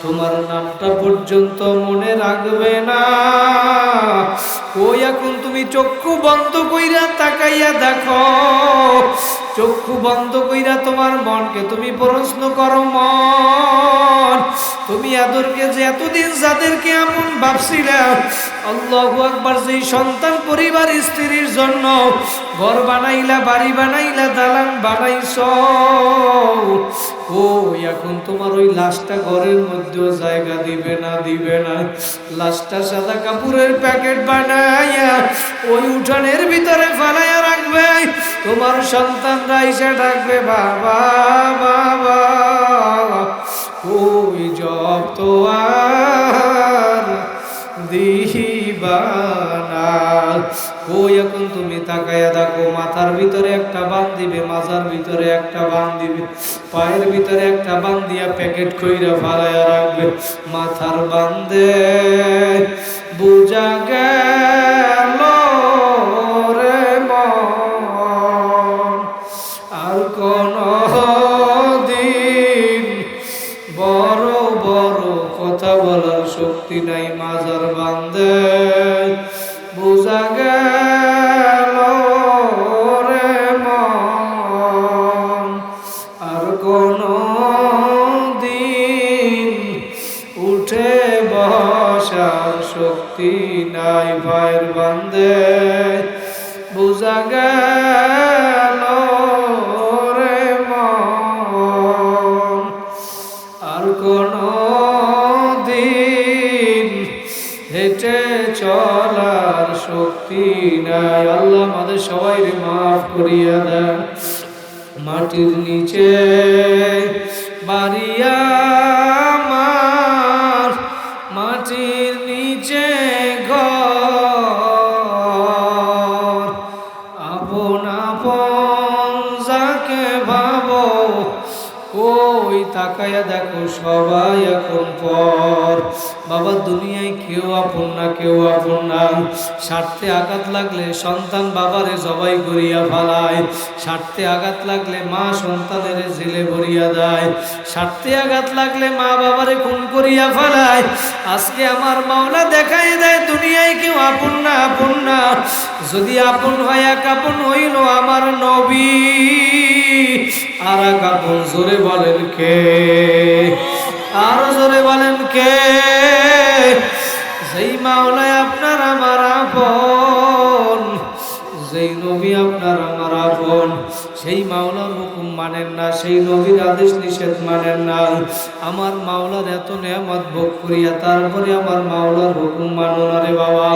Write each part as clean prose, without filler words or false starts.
তোমার নামটা পর্যন্ত মনে রাখবে না। ওই এখন তুমি চক্ষু বন্ধ কইরা তাকাইয়া দেখো, চক্ষু বন্ধ কইরা তোমার মনকে তুমি প্রশ্ন করো, মন তুমি আদরকে যে এতদিন যাদেরকে এমন ভাবছিলে, আল্লাহু আকবার, যেই সন্তান পরিবার স্ত্রীর জন্য ঘর বানাইলা, বাড়ি বানাইলা, দালান বানাইছো, ও এখন তোমার ওই লাশটা ঘরের মধ্যেও জায়গা দিবে না, দিবে না। লাশটা সাদা কাপড়ের প্যাকেট বানাইয়া ওই উঠানের ভিতরে ফালাইয়া রাখবে। তোমার সন্তানরা এসে ডাকবে, বাবা বাবা, ওই জব তো আর দিবানা। ওই এখন তুমি তাকাইয়া দেখো, মাথার ভিতরে একটা বান দিবে, মাজার ভিতরে একটা বান দিবে, পায়ের ভিতরে একটা বান দিয়া প্যাকেট কইরা ফালাইয়া রাখবে। মাথার বান্দে বুঝা গেল রে মন, আর কোন দিন বড় বড় কথা বলার শক্তি নাই। মাজার বান্দে বুঝা গেল রে মন, আর কোন দিন উঠে বসার শক্তি নাই। ভাইয়ের বান্দে বুঝা গেল রে মন, আর কোন দিন হেঁটে চলার শক্তি নাই। আল্লাহ আমাদের সবাই মাফ করিয়া দেন। মাটির নিচে বাড়িয়া আমার, মাটির নিচে ঘর, আপন আপন যাকে ভাবো, ওই তাকায়া দেখো সবাই এখন পর। বাবা দুনিয়ায় কেউ আপন না, কেউ আপন না। স্বার্থে আঘাত লাগলে সন্তান বাবারে জবাই করিয়া ফেলায়, স্বার্থে আঘাত লাগলে মা সন্তানের জেলে ভরিয়া দেয়, স্বার্থে আঘাত লাগলে মা বাবারে খুন করিয়া ফেলায়। আজকে আমার মাওলা দেখাই দেয় দুনিয়ায় কেউ আপন না, আপন না। যদি আপন হয়, এক আপন হইল আমার নবী, আর এক আপন জোরে বলেন কে? আরো জোরে বলেন কে? যেই মাওলায় আপনার আমার আপন, যেই নবী আপনার আমার আপন, সেই মাওলার হুকুম মানেন না, সেই নবীর আদেশ নিষেধ মানেন না। আমার মাওলার এত নেয়ামত ভোগ করিয়া তারপরে আমার মাওলার হুকুম মানো না রে বাবা।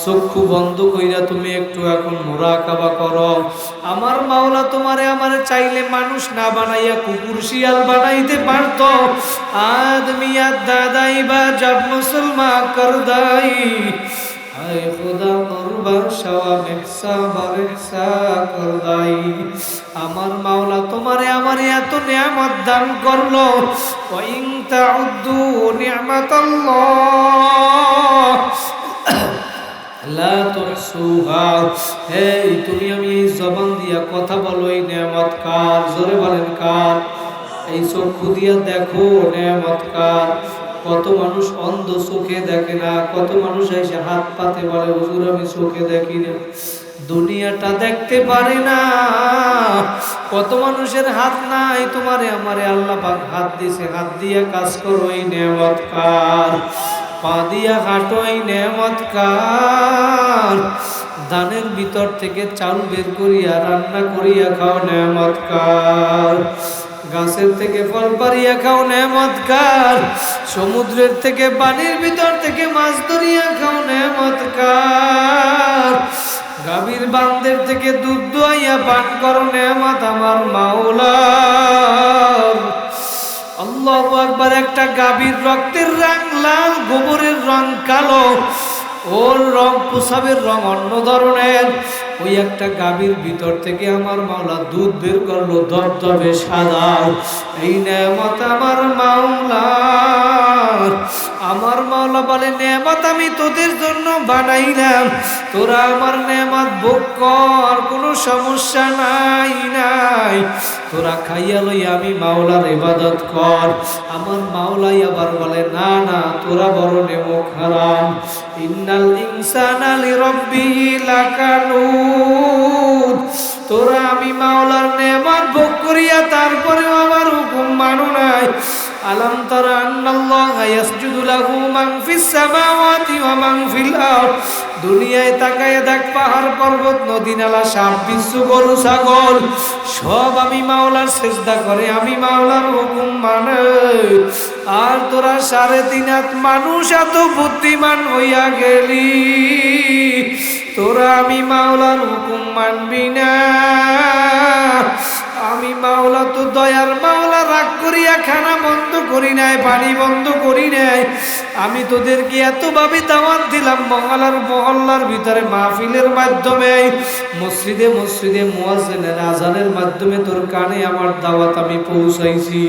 চক্ষু বন্ধ কইরা তুমি একটু এখন মুরাকাবা করো। আমার মাওলা তোমারে আমারে চাইলে মানুষ না বানাইয়া কুকুর শিয়াল বানাইতে পারত। আদমি দাদাই বা জব মুসলমান করদাই, আয় খুদা করবা শাওয়া মেহসা বারেহসা করদাই। আমার মাওলা তোমারে আমারে এত নিয়ামত দান করলো, ওয়া ইন তাউদ্দু নি'মাতাল্লাহ লা তুহসুহা। এই তুমি আমি এই জবান দিয়া কথা বলো, এই নিয়ামত কার? জোরে বলেন কার? এই চক্ষু দিয়া দেখো নিয়ামত কার? কত মানুষ অন্ধ, চোখে দেখে না। কত মানুষ এসে হাত পাতে বলে, হুজুর আমি চোখে দেখি না, দুনিয়াটা দেখতে পারে না। কত মানুষের হাত নাই, তোমারে আমারে আল্লাহ পাক হাত দিছে, হাত দিয়া কাজ করো, এই নিয়ামত কার? পা দিয়া হাঁটো, এই নিয়ামত কার? ধানের ভিতর থেকে চাল বের করিয়া রান্না করিয়া খাও, নিয়ামত কার? গাছের থেকে ফল পারিয়া খাও, নিয়ামত কার? সমুদ্রের থেকে পানির ভিতর থেকে মাছ ধরিয়া খাও, নিয়ামত কার? গাভীর বান্দের থেকে দুধ দোয়াইয়া পান করো, নিয়ামত আমার মাওলার। আল্লাহু আকবার। একটা গাভীর রক্তের রং লাল, গোবরের রং কালো, ওর রং পোশাবের রং অন্য ধরনের। ওই একটা গাভীর ভিতর থেকে আমার মাওলা দুধ বের করলো ধবধবে সাদা। এই নেয়ামত আমার মাওলার। আমার মাওলা মাওলা বলে নেয়ামত আমি তোদের জন্য বানাইলাম, তোরা আমার নেয়ামত ভোগ কর, কোনো সমস্যা নাই। তোরা খাইয়া লই আমি মাওলার ইবাদত কর। আমার মাওলাই আবার বলে না না, তোরা বড় নেমক হারাম। ইন্নাল ইনসানা লিরাব্বিহি লাকানুদ। তোরা আমি মাওলার নেয়ামত ভোগ করিয়া তারপরেও আমার হুকুম মানো নাই। আলাম তারা আন্নাল্লাহা ইয়াসজুদু লাহু মান ফিস সামাওয়াতি ওয়া মান ফিল আরদ। দুনিয়ায় তাকায় দেখ, পাহাড় পর্বত নদী নালা সাপ বিচ্ছু গরু ছাগল সব আমি মাওলার সিজদা করে, আমি মাওলার হুকুম মানে। আর তোরা 3.5 হাত মানুষ এত বুদ্ধিমান হইয়া গেলি, তোরা আমি মাওলার হুকুম মানবি না। আমি মাওলা তো দয়ার মাওলা, রাগ করিয়া খানা বন্ধ করি নাই, পানি বন্ধ করি নাই। আমি তোদেরকে এতভাবে দাওয়াত দিলাম, মহল্লার ভিতরে মাহফিলের মাধ্যমে, মসজিদে মসজিদে মুয়াজ্জিনের আজানের মাধ্যমে তোর কানে আমার দাওয়াত আমি পৌঁছাইছি।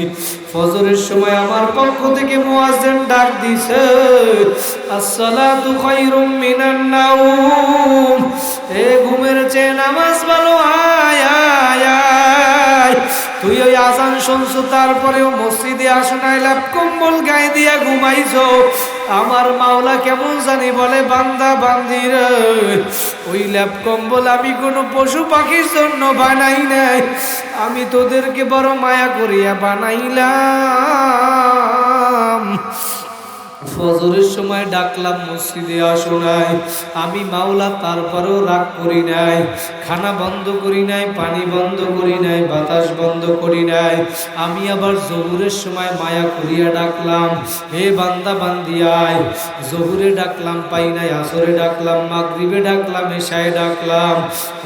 ফজরের সময় আমার পক্ষ থেকে মুয়াজ্জিন ডাক দিছে, আসসালাতু খায়রুম মিনান নাওম। এ ঘুমের চেয়ে নামাজ ভালো, আয় আয় আয়। তুই ওই আজান শুনছো, তারপরেও মসজিদে আসো নাই, ল্যাপ কম্বল গায়ে দিয়া ঘুমাইছো। আমার মাওলা কেমন জানি বলে, বান্দা বান্দির ওই ল্যাপ কম্বল আমি কোনো পশু পাখির জন্য বানাই নাই, আমি তোদেরকে বড় মায়া করিয়া বানাইলাম। ফজরের সময় ডাকলাম, মসজিদে আসো নাই, আমি মাওলা তারপরেও রাগ করি নাই, খানা বন্ধ করি নাই, পানি বন্ধ করি নাই, বাতাস বন্ধ করি নাই। আমি আবার জহুরের সময় মায়া করিয়া ডাকলাম, হে বান্দা বান্দি আয়। জহুরে ডাকলাম, পাই নাই, আসরে ডাকলাম, মাগরিবে ডাকলাম, এশায় ডাকলাম।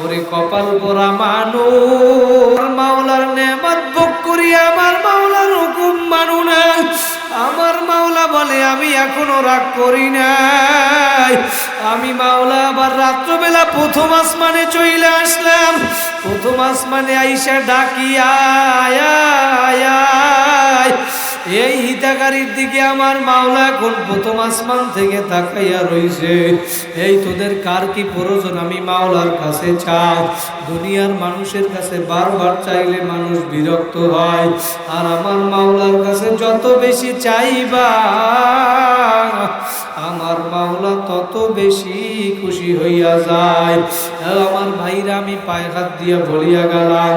ওরে কপাল পোড়া মানুষ, মাওলার নেয়ামত ভোগ করিয়া আমার মাওলার হুকুম মানু না। আমার মাওলা বলে আমি এখনো রাগ করি নাই। আমি মাওলা আবার রাত্রবেলা প্রথম আসমানে চলে আসলাম। প্রথম আসমানে আইসা ডাকি, আয় আয় আয়। এই হিতাকারীর দিকে আমার মাওলা এখন প্রথম আসমান থেকে তাকাইয়া রইছে। এই তোদের কার কি প্রয়োজন আমি মাওলার কাছে চাও। দুনিয়ার মানুষের কাছে বারবার চাইলে মানুষ বিরক্ত হয়, আর আমার মাওলার কাছে যত বেশি চাইবা আমার মাওলা তত বেশি খুশি হইয়া যায়। আমার ভাইরা, আমি পায়ে হাত দিয়া বলিয়া গেলাম,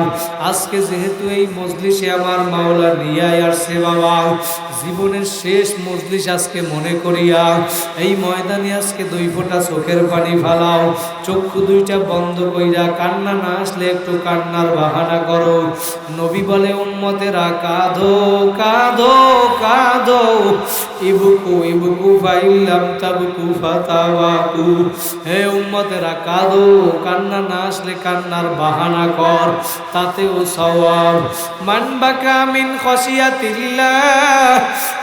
আজকে যেহেতু এই মজলিসে আমার মাওলা নিয়ে আসছে বাবা, জীবনের শেষ মজলিস আজকে মনে করিয়া এই ময়দানে আজকে 2 ফোঁটা চোখের পানি ফালাও। চক্ষু 2টা বন্ধ কইরা, কান্না না আসলে একটু কান্নার বাহানা করো। নবী বলে, উম্মতেরা কাঁদো কাঁদো কাঁদো, ইবকু ইবকু ফাইল্লাম তাবকু ফাতাওয়াকু। হে উম্মতেরা কাঁদো, কান্না না আসলে কান্নার বাহানা কর, তাতেও সওয়াব। মান বাকা মিন খাশিয়াতিল্লাহ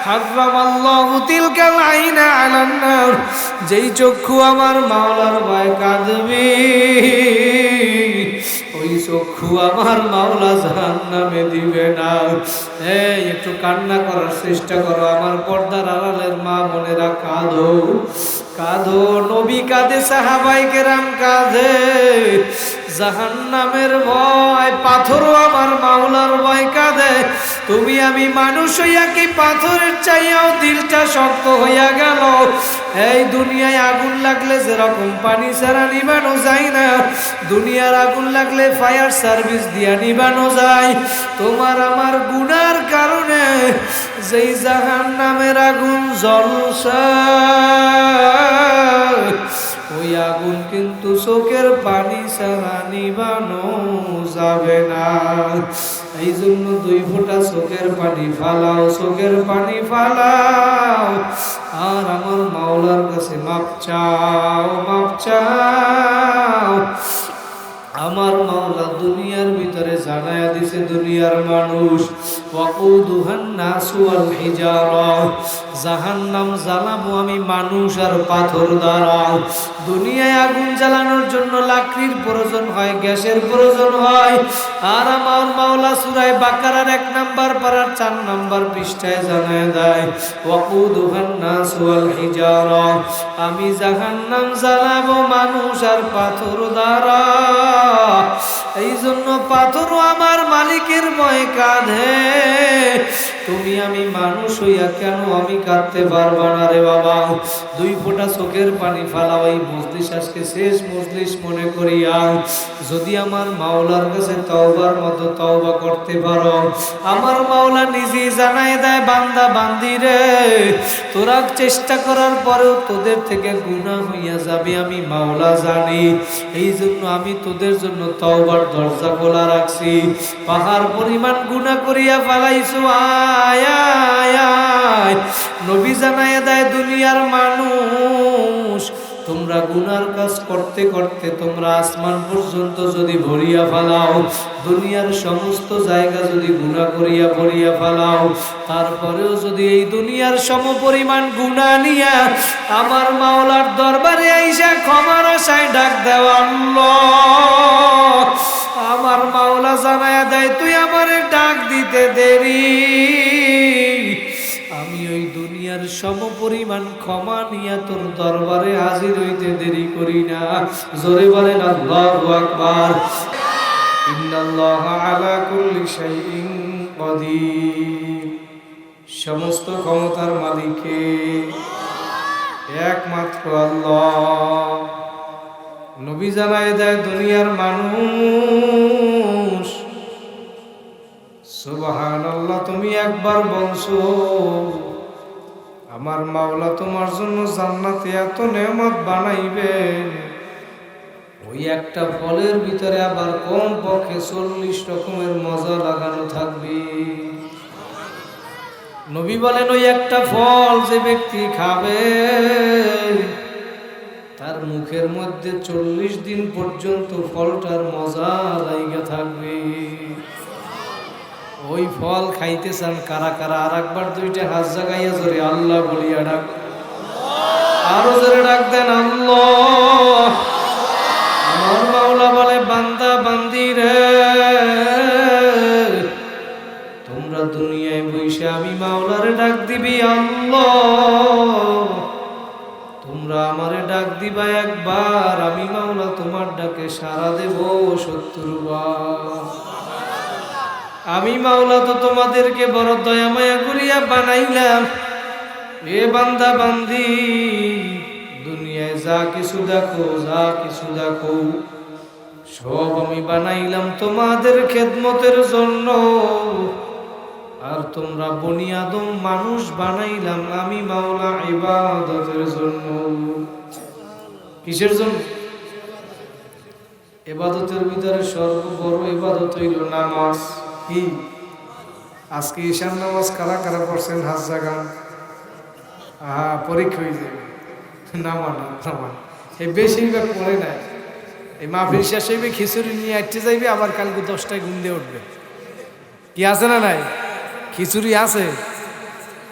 হারামাল্লাহু তিলকাল আইনা আলান নার। যেই চক্ষু আমার মাওলার ভয় কাঁদবে, ওই চক্ষু আমার মাওলা জাহান্নামে দিবে না। এই একটু কান্না করার চেষ্টা করো। আমার পর্দার আড়ালের মা বোনেরা কাঁদো কাঁদো। নবী কাঁদে, সাহাবায়ে কেরাম কাঁদে। জাহান্নামের ভয়, পাথরও আমার মাওলার ভয় কাঁদে। তুমি আমি মানুষ হইয়া কি পাথরের চাইয়াও দিলটা শক্ত হইয়া গেল। এই দুনিয়ায় আগুন লাগলে যেরকম পানি ছাড়া নিবানো যায় না, দুনিয়ার আগুন লাগলে ফায়ার সার্ভিস দিয়া নিবানো যায়। তোমার আমার গুনার কারণে যেই জাহান্নামের আগুন জ্বলছে, ওই আগুন কিন্তু চোখের পানি ছাড়া নিবানো যাবে না। এই জন্য 2 ফোঁটা চোখের পানি ফালাও, চোখের পানি ফালাও, আর আমার মাওলার কাছে মাপ চাও, মাপ চাও। আমার মাওলা দুনিয়ার ভিতরে ভিতরে জানায়া দিছে দুনিয়ার মানুষ ওয়াকুদুহান নাসু ওয়াল হিজারা, জাহান্নাম জ্বালাবো আমি মানুষ আর পাথর দ্বারা। দুনিয়ায় আগুন জ্বালানোর জন্য লাকড়ির প্রয়োজন হয়, গ্যাসের প্রয়োজন হয়। আর আমার মাওলা সূরা বাকারার 1 নাম্বার পারার 4 নাম্বার পৃষ্ঠায় জানায় দেয় ওয়াকুদুহান নাসু ওয়াল হিজারা, আমি জাহান্নাম জ্বালাবো মানুষ আর পাথর দ্বারা। এই জন্য পাথরও আমার মালিকের ভয়ে কাঁদে। তুমি আমি মানুষ হইয়া কেন আমি কাঁদতে পারবা না রে বাবা? 2 ফোঁটা চোখের পানি ফালাও এই মজলিস আজকে শেষ মজলিস মনে করিয়া। যদি আমার মাওলার কাছে তওবার মতো তওবা করতে পারো, আমার মাওলা নিজেই জানায় দেয় বান্দা বান্দি রে, তোরা চেষ্টা করার পরেও তোদের থেকে গুনাহ হইয়া যাবে, আমি মাওলা জানি। এই জন্য আমি তোদের জন্য তওবার দরজা খোলা রাখছি। পাহাড় পরিমাণ গুনাহ করিয়া ফেলাইছো, আয় আয় আয়। নবী জানায় দেয় দুনিয়ার মানুষ, তোমরা গুনার কাজ করতে করতে তোমরা আসমান পর্যন্ত যদি ভরিয়া ফেলাও, দুনিয়ার সমস্ত জায়গা যদি গুনাহ করিয়া ভরিয়া ফেলাও, তারপরেও যদি এই দুনিয়ার সমপরিমাণ গুনাহ নিয়া আমার মাওলার দরবারে আইসা ক্ষমার আশায় ডাক দেওয়া আল্লাহ, আমার মাওলা জানায়া দেয় তুই আমারে ডাক দিতে দেরি, আমি ওই দুনিয়ার সমপরিমাণ ক্ষমা নিয়ে তোর দরবারে হাজির হইতে দেরি করি না। জোরে বলেন আল্লাহু আকবার। ইন্নাল্লাহা আলা কুল্লি শাইইন কাদির, সমস্ত ক্ষমতার মালিক একমাত্র আল্লাহ। নবী জানায় দেয় দুনিয়ার মানুষ, সুবহানাল্লাহ, তুমি একবার বলছো আমার মাওলা তোমার জন্য জান্নাতে এত নেয়ামত বানাইবেন, ওই একটা ফলের ভিতরে আবার কম পক্ষে 40 রকমের মজা লাগানো থাকবে। নবী বলেন ওই একটা ফল যে ব্যক্তি খাবে তার মুখের মধ্যে 40 দিন পর্যন্ত ফলটার মজা লাইগা থাকবে। ওই ফল খাইতে চান কারা কারা? আর একবার 2টা হাত জাগাইয়া জোরে আল্লাহ বলিয়া ডাক, আরো জোরে ডাক দেন আল্লাহ। আমার মাওলা বলে বান্দা বান্দি রে, তোমরা দুনিয়ায় বসে আমি মাওলারে ডাক দিবি আল্লাহ, তোমরা আমারে ডাক দিবা একবার, আমি মাওলা তোমার ডাকে সাড়া দেব 70 বার। আমি মাওলা তো তোমাদেরকে বড় দয়া মায়া করিয়া বানাইলাম। এ বান্দা বান্দি, দুনিয়ায় যা কিছু দেখো সব আমি বানাইলাম তোমাদের খেদমতের জন্য, আর তোমরা বনি আদম মানুষ বানাইলাম আমি মাওলা ইবাদতের জন্য। কিসের জন্য? ইবাদতের ভিতরে সর্ববড় ইবাদত হইল নামাজ। কি আজকে ঈশান নামাজ কারা কারা পড়ছেন? হাত জাগান। পরীক্ষা হয়ে যাবে। নামান এই বেশিরভাগ পড়ে নাই। এই মাহফিল শেষ হইবে, খিচুড়ি নিয়ে আটতে যাইবে, আবার কালকে 10টায় ঘুম দিয়ে উঠবে। কি আছে না নাই? খিচুড়ি আছে।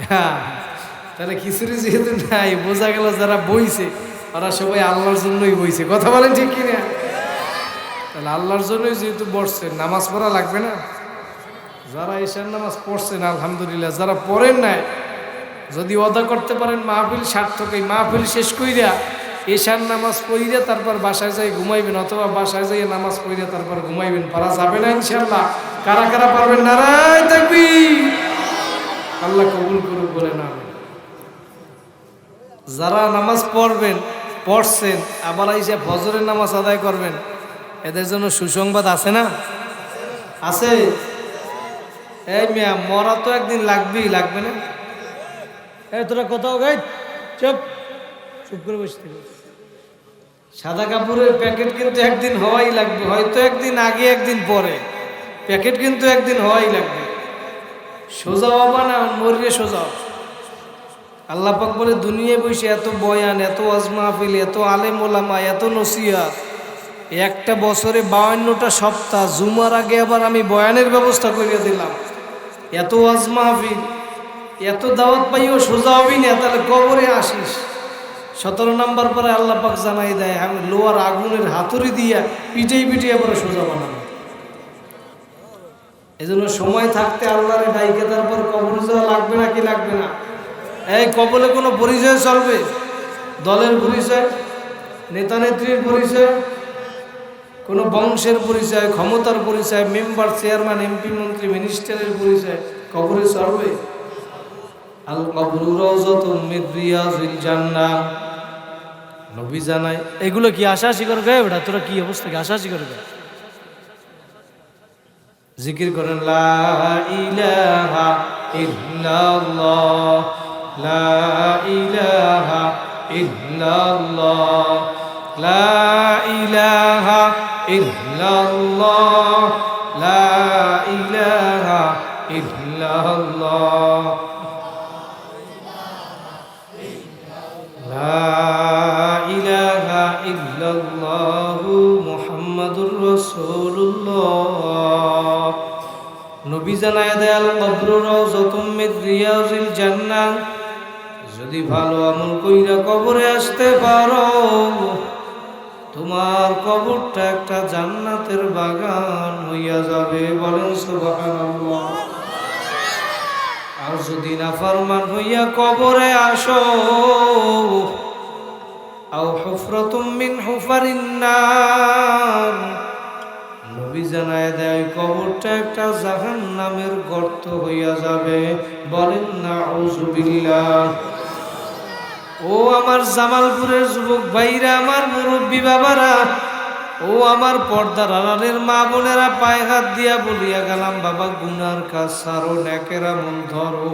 হ্যাঁ, তাহলে খিচুড়ি যেহেতু নাই, বোঝা গেল যারা বইছে ওরা সবাই আল্লাহর জন্যই বইছে। কথা বলেন ঠিক কিনা? তাহলে আল্লাহর জন্যই যেহেতু বসছে, নামাজ পড়া লাগবে না? যারা ঈশান নামাজ পড়ছেন আলহামদুলিল্লাহ, যারা পড়েন নাই যদি অদা করতে পারেন মাহফিল সার্থক। এই মাহফিল শেষ কইরা ঈশান নামাজ পড়িয়া তারপর বাসায় যাই ঘুমাইবেন, অথবা বাসায় যাই নামাজ পড়িয়া তারপর ঘুমাইবেন। পারা যাবে না ইনশাআল্লাহ? কারা কারা পারবেন? নারায়ে তাকবীর। আল্লাহ কবুল করুক বলেন আমিন। যারা নামাজ পড়ছেন আবার এসে ফজরের নামাজ আদায় করবেন, এদের জন্য সুসংবাদ আছে না? আছে। এই মিয়া, মরা তো একদিন লাগবেই, লাগবে না? এই তোরা কোথাও গাই, চুপ চুপ করে বসে থাকবে। সাদা কাপড়ের প্যাকেট কিন্তু একদিন হওয়াই লাগবে, হয়তো একদিন আগে একদিন পরে, প্যাকেট কিন্তু একদিন হওয়াই লাগবে। সোজা হবা না, মরিয়ে সোজা। আল্লাহ পাক বলে দুনিয়ায় বসে এত বয়ান, এত ওয়াজ মাহফিল, এত আলেম ওলামা, এত নসিহত, একটা বছরে 52টা সপ্তাহ, জুমার আগে আবার আমি বয়ানের ব্যবস্থা করে দিলাম। এত ওয়াজ মাহফিল, এত দাওয়াত পাইও সোজা হবি না, তাহলে কবরে আসিস। 17 নম্বর পরে আল্লাহ পাক জানাই দেয়, আমি লোহার আগুনের হাতুড়ি দিয়া পিটিয়ে পরে সোজা বানাবো। এই জন্য সময় থাকতে আল্লাহরে ডাইকে তারপর কবরে যাওয়া লাগবে না কি লাগবে না? এই কবরে কোনো পরিচয় চলবে? দলের পরিচয়, নেতা নেত্রীর পরিচয়, কোনো বংশের পরিচয়, ক্ষমতার পরিচয়, মেম্বার, চেয়ারম্যান, এমপি, মন্ত্রী, মিনিস্টারের পরিচয় কবরে চলবে? আল কবরু রাউযাতুম মিন রিয়াজিল জান্নাহ, নবী জানায়। এগুলো কি আশাশি করে গায়ে ওটা? তোরা কি অবস্থা, কি আশাশি করে গায়ে? জিকির করেন লা ইলাহা ইল্লাল্লাহ, লা ইলাহা ইল্লাল্লাহ, লা ইলাহা ইল্লাল্লাহ, লা ইলাহা ইল্লাল্লাহ, লা ইলাহা ইল্লাল্লাহু মুহাম্মাদুর রাসূলুল্লাহ। নবী জানায় দেয় আল কবরু রাউযাতুম মিন রিয়াজিল জান্নাহ, যদি ভালো আমল কইরা কবরে আসতে পারো, তোমার কবরটা একটা জান্নাতের বাগান হইয়া যাবে। বলেন সুবহানাল্লাহ। আর যদি নাফরমান হইয়া কবরে আসো, আও হুফরাতুম মিন হুফারিন নার, নবী জানায় দেয় কবরটা একটা জাহান্নামের গর্ত হইয়া যাবে। বলেন নাউযুবিল্লাহ। ও আমার জামালপুরের যুবক ভাইরা, আমার মুরব্বী বাবারা, ও আমার পর্দার আড়ালের মা বোনেরা, পায়ে হাত দিয়া বলিয়া গেলাম, বাবা গুনার কাজ সারো, নেকের আমল ধরো,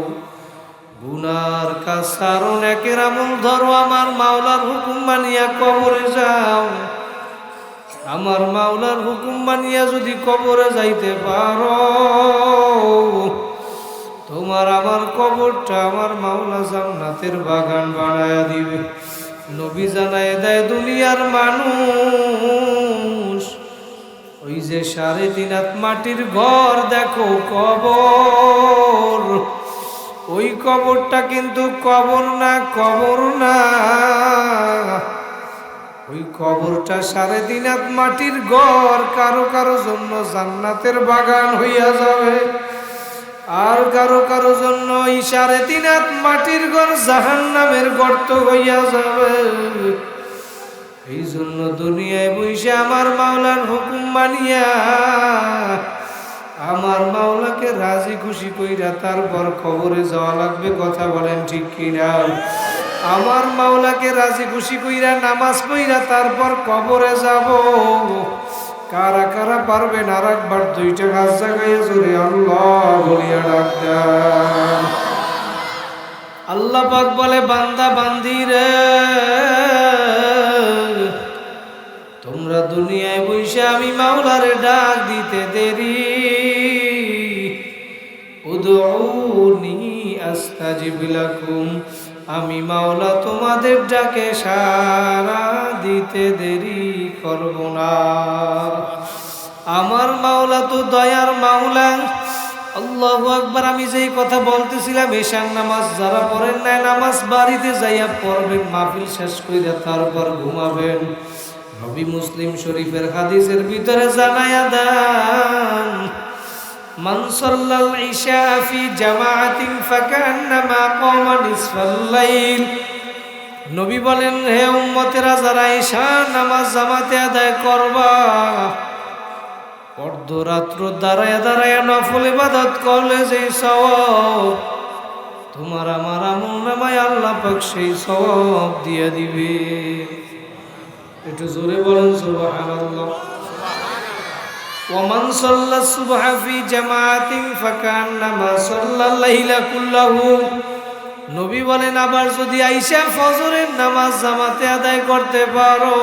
গুনার কাজ সারো, নেকের আমল ধরো, আমার মাওলার হুকুম মানিয়া কবরে যাও। আমার মাওলার হুকুম মানিয়া যদি কবরে যাইতে পারো, তোমার আমার কবরটা আমার মাওলা জান্নাতের বাগান বানায়া দিবে। নবী জানায় দেয় দুনিয়ার মানুষ, ওই যে 3.5 হাত মাটির ঘর দেখো কবর, ওই কবরটা কিন্তু কবর না, কবর না, ওই কবরটা 3.5 হাত মাটির ঘর কারো কারো জন্য জান্নাতের বাগান হইয়া যাবে, আর কারো কারো জন্য ওই 3.5 হাত মাটির ঘর জাহান্নামের গর্ত হইয়া যাবে। এই জন্য দুনিয়ায় বসে আমার মাওলার হুকুম মানিয়া, আমার মাওলাকে রাজি খুশি কইরা তারপর কবরে যাওয়া লাগবে। কথা বলেন ঠিক কিনা? আমার মাওলাকে রাজি খুশি কইরা নামাজ পড়িরা তারপর কবরে যাব। কারা কারা পারবেন আর একবার 2টা হাত জাগাইয়া জোরে আল্লাহ বলিয়া ডাক দেন। আল্লাহ পাক বলে, বান্দা বান্দি রে, তোমরা দুনিয়ায় বসে আমি মাওলারে ডাক দিতে দেরি, উদউনি আস্তাজিব লাকুম, আমি মাওলা তোমাদের ডাকে সাড়া দিতে দেরি করব না। আমার মাওলা তো দয়ার মাওলা। আল্লাহু আকবার। আমি যেই কথা বলতেছিলাম, এশার নামাজ যারা পড়েন নাই, নামাজ বাড়িতে যাইয়া পড়বেন, মাহফিল শেষ কইরা তারপর ঘুমাবেন। নবী মুসলিম শরীফের হাদিসের ভিতরে জানায়া দেন, মান সাল্লাল ইশা ফি জামাআতিন ফাকান্নামা কামা নিসফাল লাইল। নবী বলেন, হে উম্মতেরা, যারা ইশা নামাজ জামাতে আদায় করবা, অর্ধরাত্র দাঁড়ায়া দাঁড়ায়া নফল ইবাদত করলে যে সওয়াব, তোমার আমার আমল নামায় আল্লাহ পাক সেই সওয়াব দিয়ে দিবে। একটু জোরে বলেন সুবহানাল্লাহ। ওমান সাল্লা সুবহা ফি জামাআতিন ফাকান্নামা সাল্লাল লাইলা কুল্লাহু। নবী বলেন, আবার যদি আইসা ফজরের নামাজ জামাতে আদায় করতে পারো,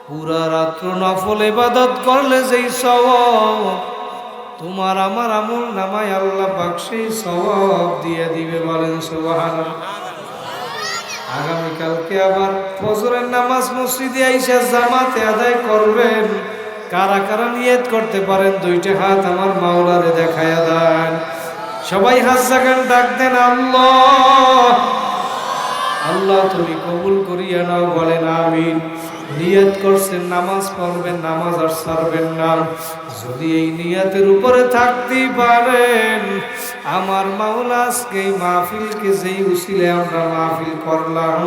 পুরা রাত্র নফল ইবাদত করলে যেই সওয়াব, তোমার আমার আমল নামায় আল্লাহ পাক সেই সওয়াব দিয়ে দিবে। বলেন সুবহানাল্লাহ। আগামীকাল কালকে আবার ফজরের নামাজ মসজিদে আইসা জামাতে আদায় করবেন। কারা কারা নিয়ত করতে পারেন দুইটা হাত আমার মাওলারে দেখায়া দেন। সবাই হাত জাগান, ডাক দেন আল্লাহ। আল্লাহ তুমি কবুল করিয়া নাও, বলেন আমিন। নিয়ত করছেন নামাজ পড়বেন, নামাজ আর ছাড়বেন না। যদি এই নিয়তের উপরে থাকতে পারেন, আমার মাওলা আজকে এই মাহফিলকে যেই উসিলে আমরা মাহফিল করলাম,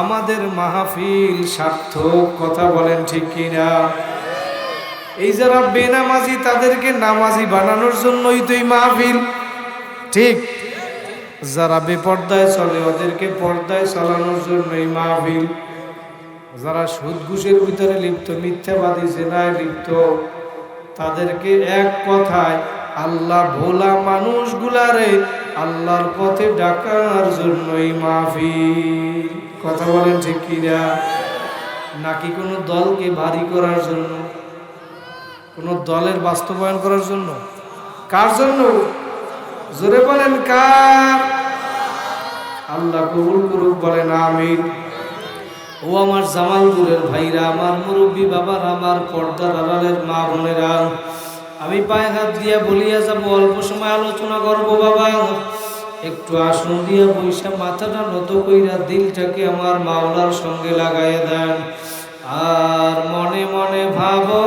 আমাদের মাহফিল সার্থক। কথা বলেন ঠিক কিনা? এই যারা বেনামাজি তাদেরকে নামাজি বানানোর জন্যই তো এই মাহফিল, ঠিক? যারা বেপর্দায় চলে ওদেরকে পর্দায় চালানোর জন্য এই মাহফিল। যারা সুদ ঘুষের ভিতরে লিপ্ত, মিথ্যাবাদী জেনায় লিপ্ত, তাদেরকে এক কথায় আল্লাহ ভোলা মানুষগুলারে আল্লাহর পথে ডাকার জন্য এই মাহফিল। কথা বলেন ঠিক কিনা? নাকি কোনো দলকে ভারী করার জন্য, কোনো দলের বাস্তবায়ন করার জন্য? কার জন্য? জোরে বলেন কার? আল্লাহ কবুল করুক, বলেন আমিন। ও আমার জামালপুরের ভাইরা, আমার মুরব্বী বাবার, আমার পর্দার আড়ালের মা বোনেরা, আমি পায়ে হাত দিয়া বলিয়া যাব, অল্প সময় আলোচনা করব। বাবা একটু আসন দিয়া বৈশা মাথাটা নত কইরা দিলটাকে আমার মাওলার সঙ্গে লাগাইয়া দেন। আর মনে মনে ভাবো,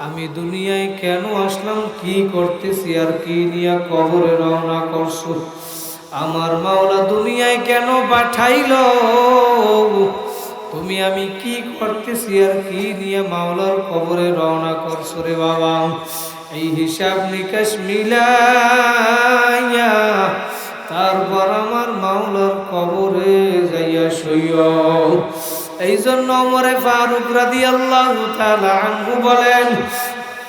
আমি দুনিয়ায় কেন আসলাম, কি করতেছি, আর কি নিয়ে কবরে রওনা করছো? আমার মাওলা দুনিয়ায় কেন পাঠাইল? তুমি আমি কি করতেছি আর কি নিয়ে মাওলার কবরে রওনা করছো রে বাবা? এই হিসাব নিকাশ মিলাইয়া তারপর আমার মাওলার কবরে যাইয়া সইও। এই জন্য ওমরে ফারুক রাদিয়াল্লাহু তাআলা আনহু বলেন,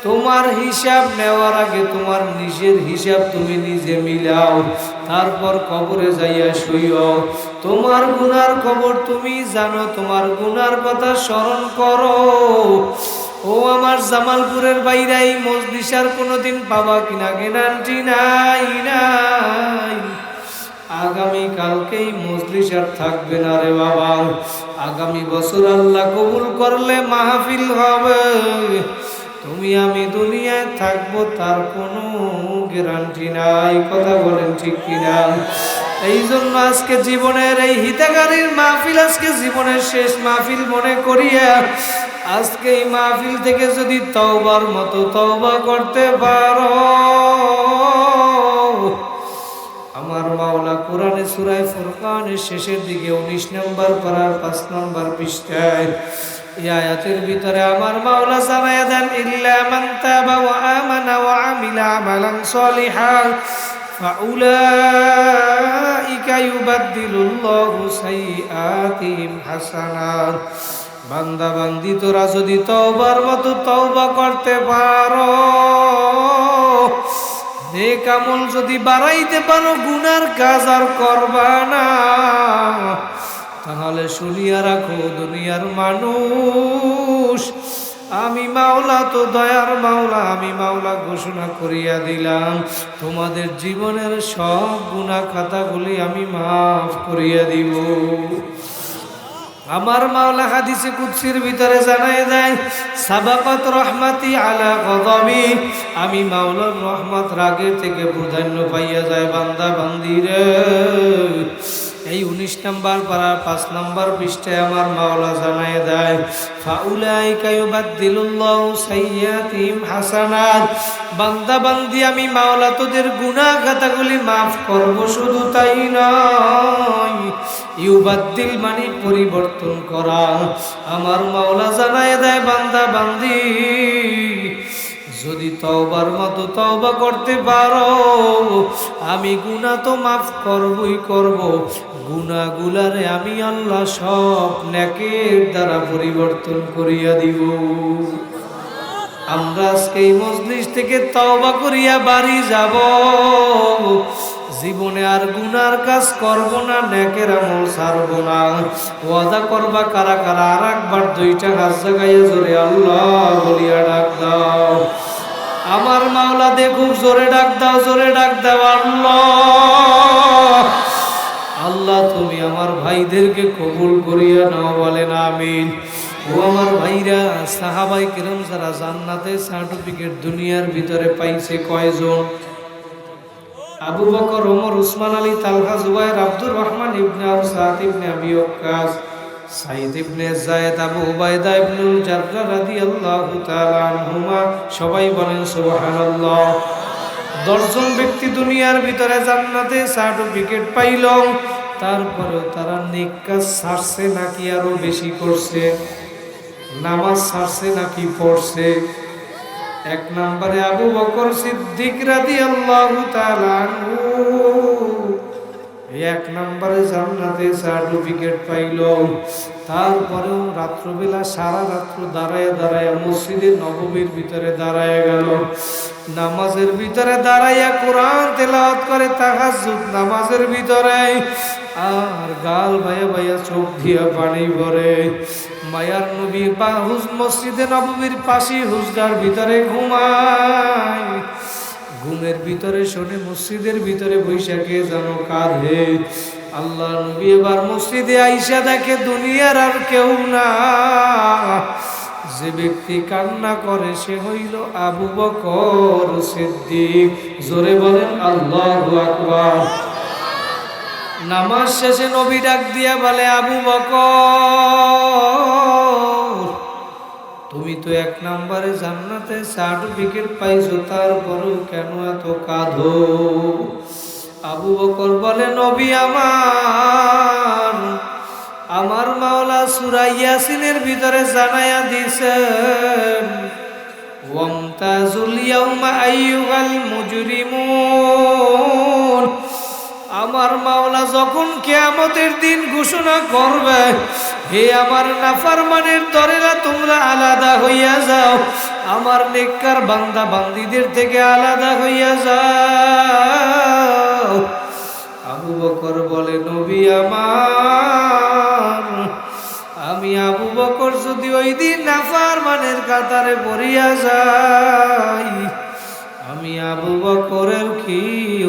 তোমার হিসাব নেওয়ার আগে তোমার নিজের হিসাব তুমি নিজে মিলাও, তারপর কবরে যাইয়া শুইও। তোমার গুনার খবর তুমি জানো, তোমার গুনার কথা স্মরণ করো। ও আমার জামালপুরের বাইরে এই মজলিসার কোনোদিন পাবা কিনা গ্যারান্টি নাই। আগামী কালকেই মজলিস আর থাকবে না রে বাবা। আগামী বছর আল্লাহ কবুল করলে মাহফিল হবে। তুমি আমি দুনিয়ায় থাকবো তার কোনো গ্যারান্টি নাই। কথা বলেন ঠিক কিনা? এই জন্য আজকে জীবনের এই হিতাগারীর মাহফিল, আজকে জীবনের শেষ মাহফিল মনে করিয়া আজকে এই মাহফিল থেকে যদি তওবার মতো তওবা করতে পারো, আমার মাওলা কোরআনে সূরা ফুরকানের শেষের দিকে 19 নম্বর পারার 5 নম্বর পৃষ্ঠায় এই আয়াতের ভিতরে আমার মাওলা জানায়া দেন, ইল্লা মান তাবা ওয়া আমানা ওয়া আমিলা আমালান সলিহান ফাউলাইকা ইউবাদদিলুল্লাহু সাইয়্যাতিহিম হাসানাত। বান্দা বান্দি তোরা যদি তওবার মতো তওবা করতে পারো, নেক আমল যদি বাড়াইতে পারো, গুনার কাজ আর করবা না, তাহলে শুনিয়া রাখো দুনিয়ার মানুষ, আমি মাওলা তো দয়ার মাওলা, আমি মাওলা ঘোষণা করিয়া দিলাম তোমাদের জীবনের সব গুনাহ খাতাগুলি আমি মাফ করিয়া দিব। আমার মাওলা হাদিসে কুদসির ভিতরে জানায় দেয়, সাবাকাত রহমাতি আলা গদাবি, আমি মাওলার রহমত রাগের থেকে প্রাধান্য পাইয়া যায় বান্দা বান্দিরে। এই 19 নম্বর পারার 5 নম্বর পৃষ্ঠায় আমার মাওলা জানায় দেয়, ফাউলাইকা ইউবাদদিলুল্লাহু সাইয়্যাতিহিম হাসানাত। বান্দা বান্দি আমি মাওলা তোদের গুনাহ খাতাগুলি মাফ করব। শুধু তাই নয়, ইউবাদদিল মানে পরিবর্তন করা। আমার মাওলা জানায় দেয়, বান্দা বান্দি যদি তওবার মতো তওবা করতে পারো, আমি গুনাহ তো মাফ করবই করব, গুনাহগুলারে আমি আল্লাহ সব নেকের দ্বারা পরিবর্তন করিয়া দিব। আমরা আজকে এই মজলিস থেকে তওবা করিয়া বাড়ি যাব, জীবনে আর গুনার কাজ করব না, নেকের আমল ছাড়ব না। ওয়াদা করবা কারা কারা? আর একবার 2টা হাত জাগাইয়া জোরে আল্লাহ বলিয়া ডাক দাও। আমার মাওলা দেখুক, জোরে ডাক দাও, জোরে ডাক দাও। আল্লাহ আল্লাহ তুমি ভাইদেরকে কবুল করিয়া নাও, বলেন আমিন। ও আমার ভাইরা, সাহাবায়ে কেরাম যারা জান্নাতের সার্টিফিকেট দুনিয়ার ভিতরে পাইছে কয়জন? আবু বকর, ওমর, উসমান, আলী, তালহা, জুবায়ের, আব্দুর রহমান ইবনে আওফ, সাদ ইবনে আবি ওয়াক্কাস, সাইদ ইবনে যায়েদ, আবু উবাইদা ইবনুল জাররাহ রাদিয়াল্লাহু তাআলা আনহুমা। সবাই বলেন সুবহানাল্লাহ। 10 জন ব্যক্তি দুনিয়ার ভিতরে জান্নাতে সার্টিফিকেট পাইল। তারপরেও তারা নেক কাজ ছাড়ছে নাকি আরো বেশি করছে? নামাজ ছাড়ছে নাকি পড়ছে? 1 নম্বরে আবু বকর সিদ্দিক রাদিয়াল্লাহু তাআলা আনহু 1 নম্বরে জান্নাতে সার্টিফিকেট পাইল। তারপরেও রাত্রবেলা সারা রাত্র দাঁড়ায় দাঁড়ায় মসজিদে নববীর ভিতরে দাঁড়ায় গেল, নামাজের ভিতরে দাঁড়াইয়া কোরআন তেলাওয়াত করে, তাহাজ্জুদ নামাজের ভিতরে, আর গাল ভাইয়া ভাইয়া চোখ দিয়া পানি ভরে। মায়ার নবী মসজিদে নববীর পাশে হুজরার ভিতরে ঘুমায়, ঘুমের ভিতরে শোনে মসজিদের ভিতরে বৈশাখে যেন কাঁদে। আল্লাহ নবী এবার মসজিদে আইসা দেখে দুনিয়ার আর কেউ না, যে ব্যক্তি কান্না করে সে হইল আবু বকর সিদ্দিক। জোরে বলেন আল্লাহু আকবার। নামাজ শেষে নবী ডাক দিয়া বলে, আবু বকর, তুমি তো 1 নম্বরে জান্নাতে সার্টিফিকেট পাইছো, তারপরেও কেন এত কাঁদো? আবু বকর বলে, নবী আমার মাওলা সূরা ইয়াসিনের ভিতরে জানায়া দিয়েছেন, ওয়ামতাজুল ইয়াউমা আইয়ুহাল মুজরিমুন। আমার মাওলা যখন কিয়ামতের দিন ঘোষণা করবে, হে আমার নাফরমানের দলেরা তোমরা আলাদা হইয়া যাও, আমার নেককার বান্দা বান্দীদের থেকে আলাদা হইয়া যাও। আবু বকর বলে, নবী আমি আবু বকর যদি ওই দিন নাফরমানের কাতারে পড়িয়া যাই, আমি আবু বকরের কি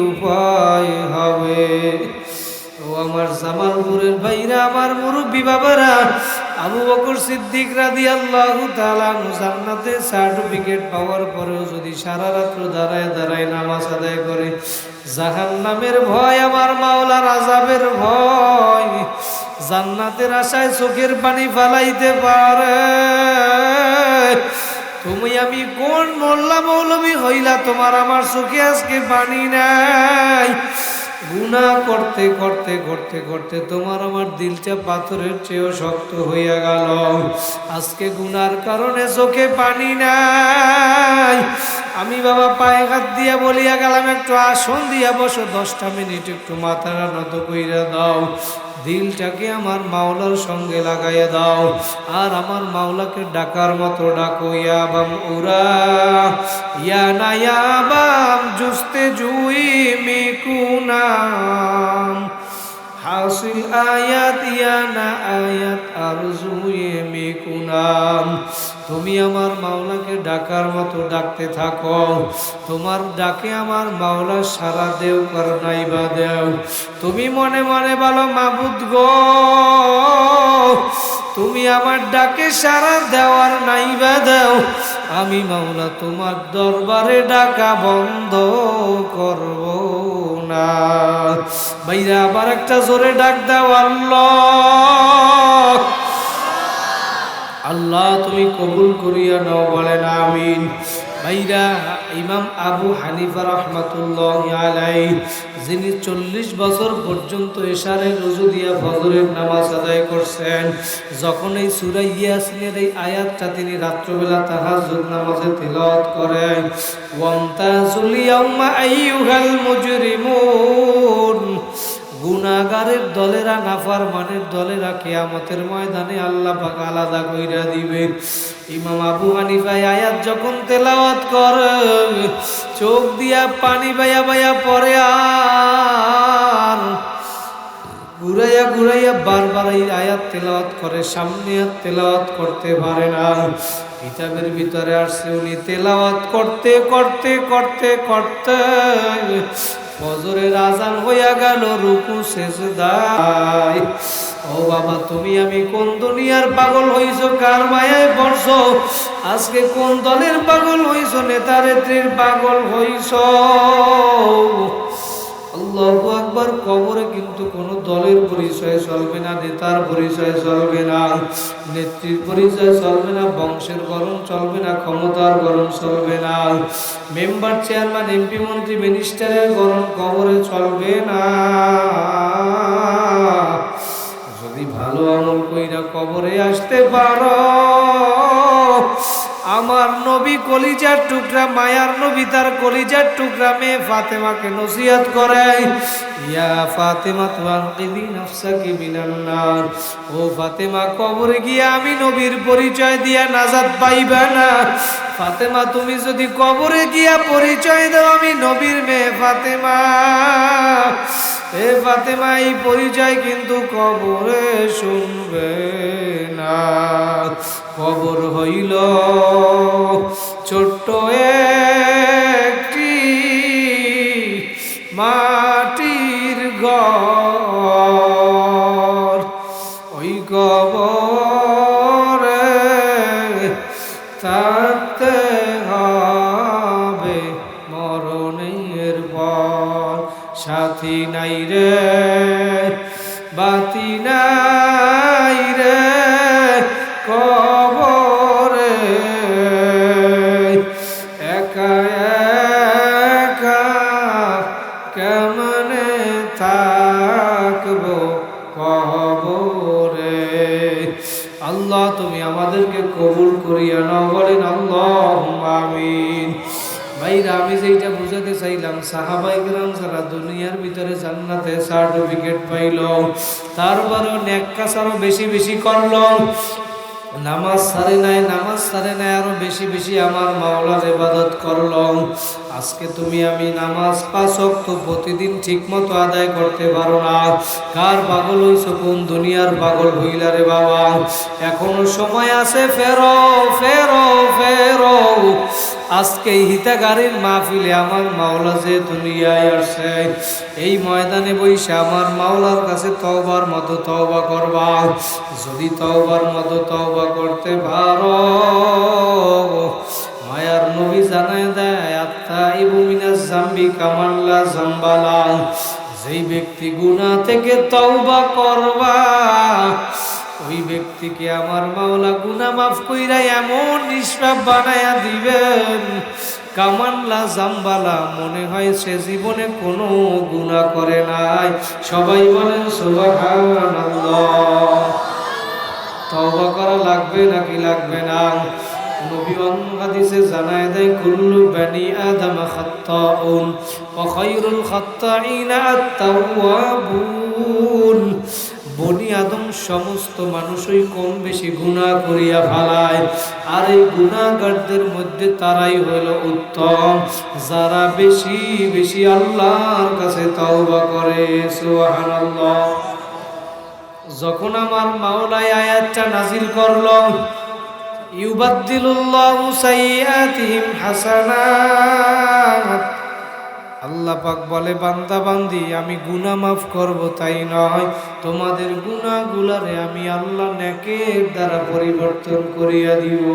উপায় হবে? ও আমার জামালপুরের ভাইরা, আমার মুরব্বী বাবারা, আবু বকর সিদ্দিক রাদিয়াল্লাহু তাআলা জান্নাতে সার্টিফিকেট পাওয়ার পরেও যদি সারা রাত্র দাঁড়ায় দাঁড়ায় নামাজ আদায় করে, জাহান্নামের ভয়, আমার মাওলার আযাবের ভয়, জান্নাতের আশায় চোখের পানি ফালাইতে পারে। তুমি আমি কোন মোল্লা মৌলবী হইলা, তোমার আমার চোখে আজকে পানি নাই? গুনাহ করতে করতে করতে করতে তোমার আমার দিলটা পাথরের চেয়েও শক্ত হইয়া গেল। আজকে গুনার কারণে চোখে পানি নাই। আমি বাবা পায়ে হাত দিয়া বলিয়া গেলাম, একটু আসন দিয়া বসো, 10টা মিনিট একটু মাথাটা নত কইরা দাও, দিলটাকে আমার মাওলার সঙ্গে লাগাইয়া দাও, আর আমার মাওলাকে ডাকার মতো ডাকো। ইয়াবাম উরা ইয়া নায়াবাম জুস্তে জুই মিকুনাম হাসিল আয়াত ইয়া না আয়াত আরজুয়ে মিকুনাম। তুমি আমার মাওলাকে ডাকার মতো ডাকতে থাকো, তোমার ডাকে আমার মাওলা সারা দেও কর নাইবা দেও। তুমি মনে মনে বলো, মাবুদ গো, তুমি আমার ডাকে সারা দেওয়ার নাইবা দেও, আমি মাওলা তোমার দরবারে ডাকা বন্ধ করব না। ভাইরা আবার একটা জোরে ডাক দাও, আল্লাহ আল্লাহ, তুমি কবুল করিয়া নাও, বলেন আমিন। ভাইরা, ইমাম আবু হানিফা রাহমাতুল্লাহি আলাইহি, যিনি 40 বছর পর্যন্ত এশারের রুজু দিয়া ফজরের নামাজ আদায় করছেন, যখন এই সূরা ইয়াসিনের এই আয়াতটা তিনি রাত্রিবেলা তাহাজ্জুদ নামাজে তিলাওয়াত করেন, ওয়ামতাজুল ইয়াউমা আইয়ুহাল মুজরিমুন, গুনাহগারের দলেরা, নাফরমানের দলেরা কিয়ামতের ময়দানে আল্লাহ পাক আলাদা কইরা দিবে। ইমাম আবু হানিফা আয়াত যখন তেলাওয়াত করে, চোখ দিয়া পানি বাইয়া বাইয়া পড়ে, আর ঘুরাইয়া ঘুরাইয়া বারবার এই আয়াত তেলাওয়াত করে, সামনে আর তেলাওয়াত করতে পারে না। কিতাবের ভিতরে আসছে, উনি তেলাওয়াত করতে করতে করতে করতে ফজরের আজান হইয়া গেল, রুকু সেজদায়। ও বাবা তুমি আমি কোন দুনিয়ার পাগল হইছো, কার মায়ায় পড়ছো, আজকে কোন দলের পাগল হইছো, নেতা নেত্রীর পাগল হইছো। আল্লাহু আকবার। কবরে কিন্তু কোনো দলের পরিচয় চলবে না, নেতার পরিচয় চলবে না, নেত্রীর পরিচয় চলবে না, বংশের গরম চলবে না, ক্ষমতার গরম চলবে না, মেম্বার চেয়ারম্যান এমপি মন্ত্রী মিনিস্টারের গরম কবরে চলবে না। যদি ভালো আমল কইরা কবরে আসতে পারো, আমার নবী কলিজার টুকরা, মায়ার নবী তার কলিজার টুকরা মেয়ে ফাতেমাকে নসিহত করে, ইয়া ফাতেমা তুআনকিদি নাফসাকি মিনান নার, ও ফাতেমা কবরে গিয়া আমি নবীর পরিচয় দিয়া নাজাত পাইবা না। ফাতেমা তুমি যদি কবরে গিয়া পরিচয় দাও আমি নবীর মেয়ে ফাতেমা, এ ফাতেমা এই পরিচয় কিন্তু কবরে শুনবে না। কবর হইল ছোট্ট একটি মাটির ঘর, ওই কবরে থাকতে হবে মরণের পর। সাথী নাই রে বাতি নাই রে কবরে, একা একা কেমনে থাকবো কবরে। আল্লাহ তুমি আমাদেরকে কবুল করিয়া নাও, বলেন আল্লাহুম্মা আমিন। ভাইরা আমি যেটা বুঝাতে চাইলাম, সাহাবায়ে কেরাম যারা দুনিয়ার ভিতরে জান্নাতে সার্টিফিকেট পাইল, তারপরেও নেক কাজ আরো বেশি বেশি করলো, নামাজ ছাড়ে নাই, নামাজ ছাড়ে নাই, আরো বেশি বেশি আমার মাওলার ইবাদত করলো। আজকে তুমি আমি নামাজ 5 ওয়াক্ত প্রতিদিন ঠিকমতো আদায় করতে পারো না, কার পাগল হইছো, কোন দুনিয়ার পাগল হইলা রে বাবা। এখনো সময় আছে, ফেরো ফেরো ফেরো। আজকে হিতাগারির মাহফিলে আমার মাওলা যে দুনিয়ায় আসছে, এই ময়দানে বইসে আমার মাওলার কাছে তওবার মতো তওবা করবা। যদি তওবার মতো তওবা করতে পারো, মায়ার নবী জানায় দেয় আত্তাইবু মিনাজ যামবি কামান লা যামবা লা, যেই ব্যক্তি গুনাহ থেকে তওবা করবা ওই ব্যক্তিকে আমার মাওলা গুনাহ মাফ কইরা এমন নিষ্পাপ বানায়া দিবেন, কামান লা যামবা লা, মনে হয় সে জীবনে কোনো গুনাহ করে নাই। সবাই বলেন সুবহানাল্লাহ। তওবা করা লাগবে নাকি লাগবে না? নবী অন্য হাদিসে জানায় দেয় কুল্লু বানি আদম খাত্তাউন ওয়া খায়রুল খাত্তাইনা আত-তাওয়াবুন। বনি আদম সমস্ত মানুষই কম বেশি গুনাহ করিয়া ফেলায়, আর এই গুনাহগারদের মধ্যে তারাই হলো উত্তম, যারা বেশি বেশি আল্লাহর কাছে তওবা করে। সুবহানাল্লাহ। যখন আমার মাওলা আয়াতটা নাজিল করলো, ইউবাদদিলুল্লাহু সাইয়্যাতিহিম হাসানাত, আল্লাহ পাক বলে বান্দা বান্দি আমি গুনাহ মাফ করব তাই নয়, তোমাদের গুনাহগুলারে আমি আল্লাহ নেকের দ্বারা পরিবর্তন করিয়া দিব।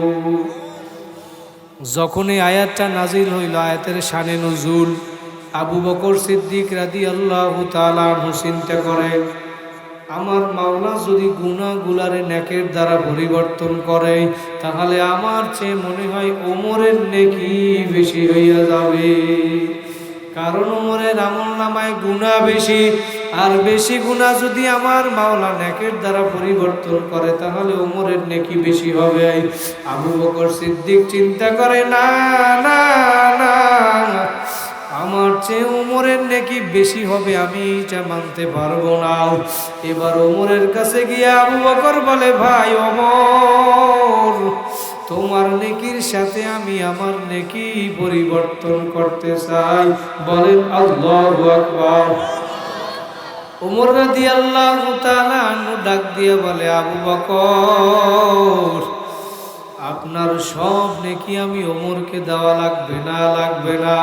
যখন এই আয়াতটা নাজিল হইল, আয়াতের শানে নুজুল, আবু বকর সিদ্দিক রাদিয়াল্লাহু তাআলা আনহু চিন্তা করে, আমার মাওলা যদি গুনাহগুলারে নেকের দ্বারা পরিবর্তন করে, তাহলে আমার চেয়ে মনে হয় ওমরের নেকি বেশি হইয়া যাবে। কারণ ওমরের আমলনামায় গুনাহ বেশি, আর বেশি গুনাহ যদি আমার মাওলা নেকের দ্বারা পরিবর্তন করে, তাহলে ওমরের নেকি বেশি হবে। আবু বকর সিদ্দিক চিন্তা করে, না না না, আমার চেয়ে ওমরের নেকি বেশি হবে, আমি এটা মানতে পারবো না। এবার ওমরের কাছে গিয়ে আবু বকর বলে, ভাই ওমর, তোমার নেকির সাথে আমি আমার নেকি পরিবর্তন করতে চাই। বলেন আল্লাহু আকবার। ওমর রাদিয়াল্লাহু তাআলা আনহু ডাক দিয়ে বলে, আবু বকর, আপনার সব নেকি আমি ওমরকে দেওয়া লাগবে না, লাগবে না,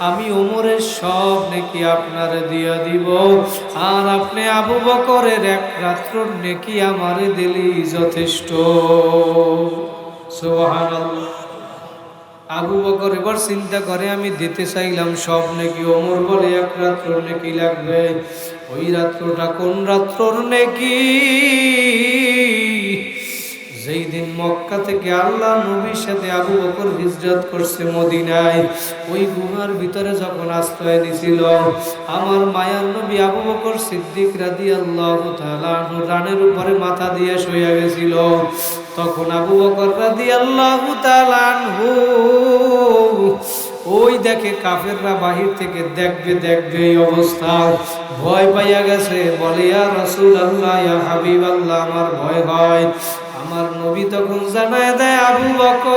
আমি ওমরের সব নেকি আপনারে দিয়ে দিব, আর আপনি আবু বকরের এক রাত্রর নেকি আমারে দিলেই যথেষ্ট। সুবহানাল্লাহ। আবু বকর এবার চিন্তা করে, আমি দিতে চাইলাম সব নেকি, ওমর বলে এক রাত্রর নেকি লাগবে। ওই রাত্রটা কোন রাত্রর নেকি? যেই দিন মক্কা থেকে আল্লাহ নবীর সাথে আবু বকর হিজরত করছে মদিনায়, ওই গুহার ভিতরে যখন আশ্রয় নিছিল আমার মায়ার নবী আবু বকর সিদ্দিক রাদিয়াল্লাহু তাআলা আনহু রানের উপরে মাথা দিয়ে শুয়ে গেছিল। তখন আবু বকর রাদিয়াল্লাহু তাআলা আনহু ওই দেখে কাফেররা বাহির থেকে দেখবে দেখবে এই অবস্থা, ভয় পাইয়া গেছে। বলে ইয়া রাসূলুল্লাহ, ইয়া হাবিবাল্লাহ, আমার ভয় হয়। আমার নবী তখন জানায় দেয়, আবু বকর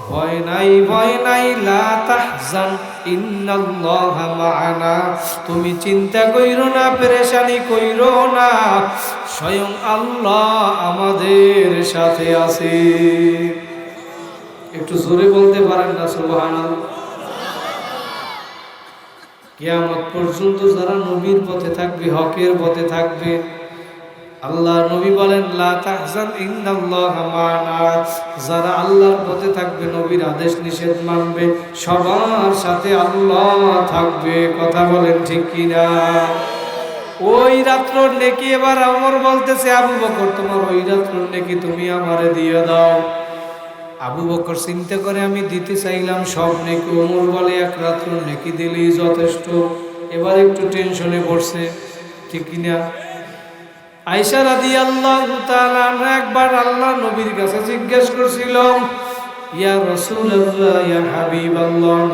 ভয় নাই, ভয় নাই, লা তাহজান ইন্নাল্লাহা মা'ানা, তুমি চিন্তা কইরো না, পেরেশানি কইরো না, স্বয়ং আল্লাহ আমাদের সাথে আছে। একটু জোরে বলতে পারেন না সুবহানাল্লাহ? কিয়ামত পর্যন্ত যারা নবীর পথে থাকবে, হকের পথে থাকবে, আল্লাহ নবী বলেন লা তাহজান ইন্নাল্লাহা মা'ানা, যারা আল্লাহর পথে থাকবে, নবীর আদেশ নিষেধ মানবে, সবার সাথে আল্লাহ থাকবে। কথা বলেন ঠিক কিনা? ওই রাত্রর নেকি এবার ওমর বলতেছে, আবু বকর তোমার ওই রাত্রর নেকি তুমি আমারে দিয়ে দাও। আবু বকর চিন্তা করে, আমি দিতে চাইলাম সব নেকি, ওমর বলে এক রাত্রর নেকি দিলেই যথেষ্ট। এবার একটু টেনশনে পড়ছে, ঠিক কিনা? আয়েশা রাদিয়াল্লাহু তাআলা আনহা একবার আল্লাহ নবীর কাছে জিজ্ঞেস করছিল, ইয়া রাসূলুল্লাহ, ইয়া হাবিবাল্লাহ,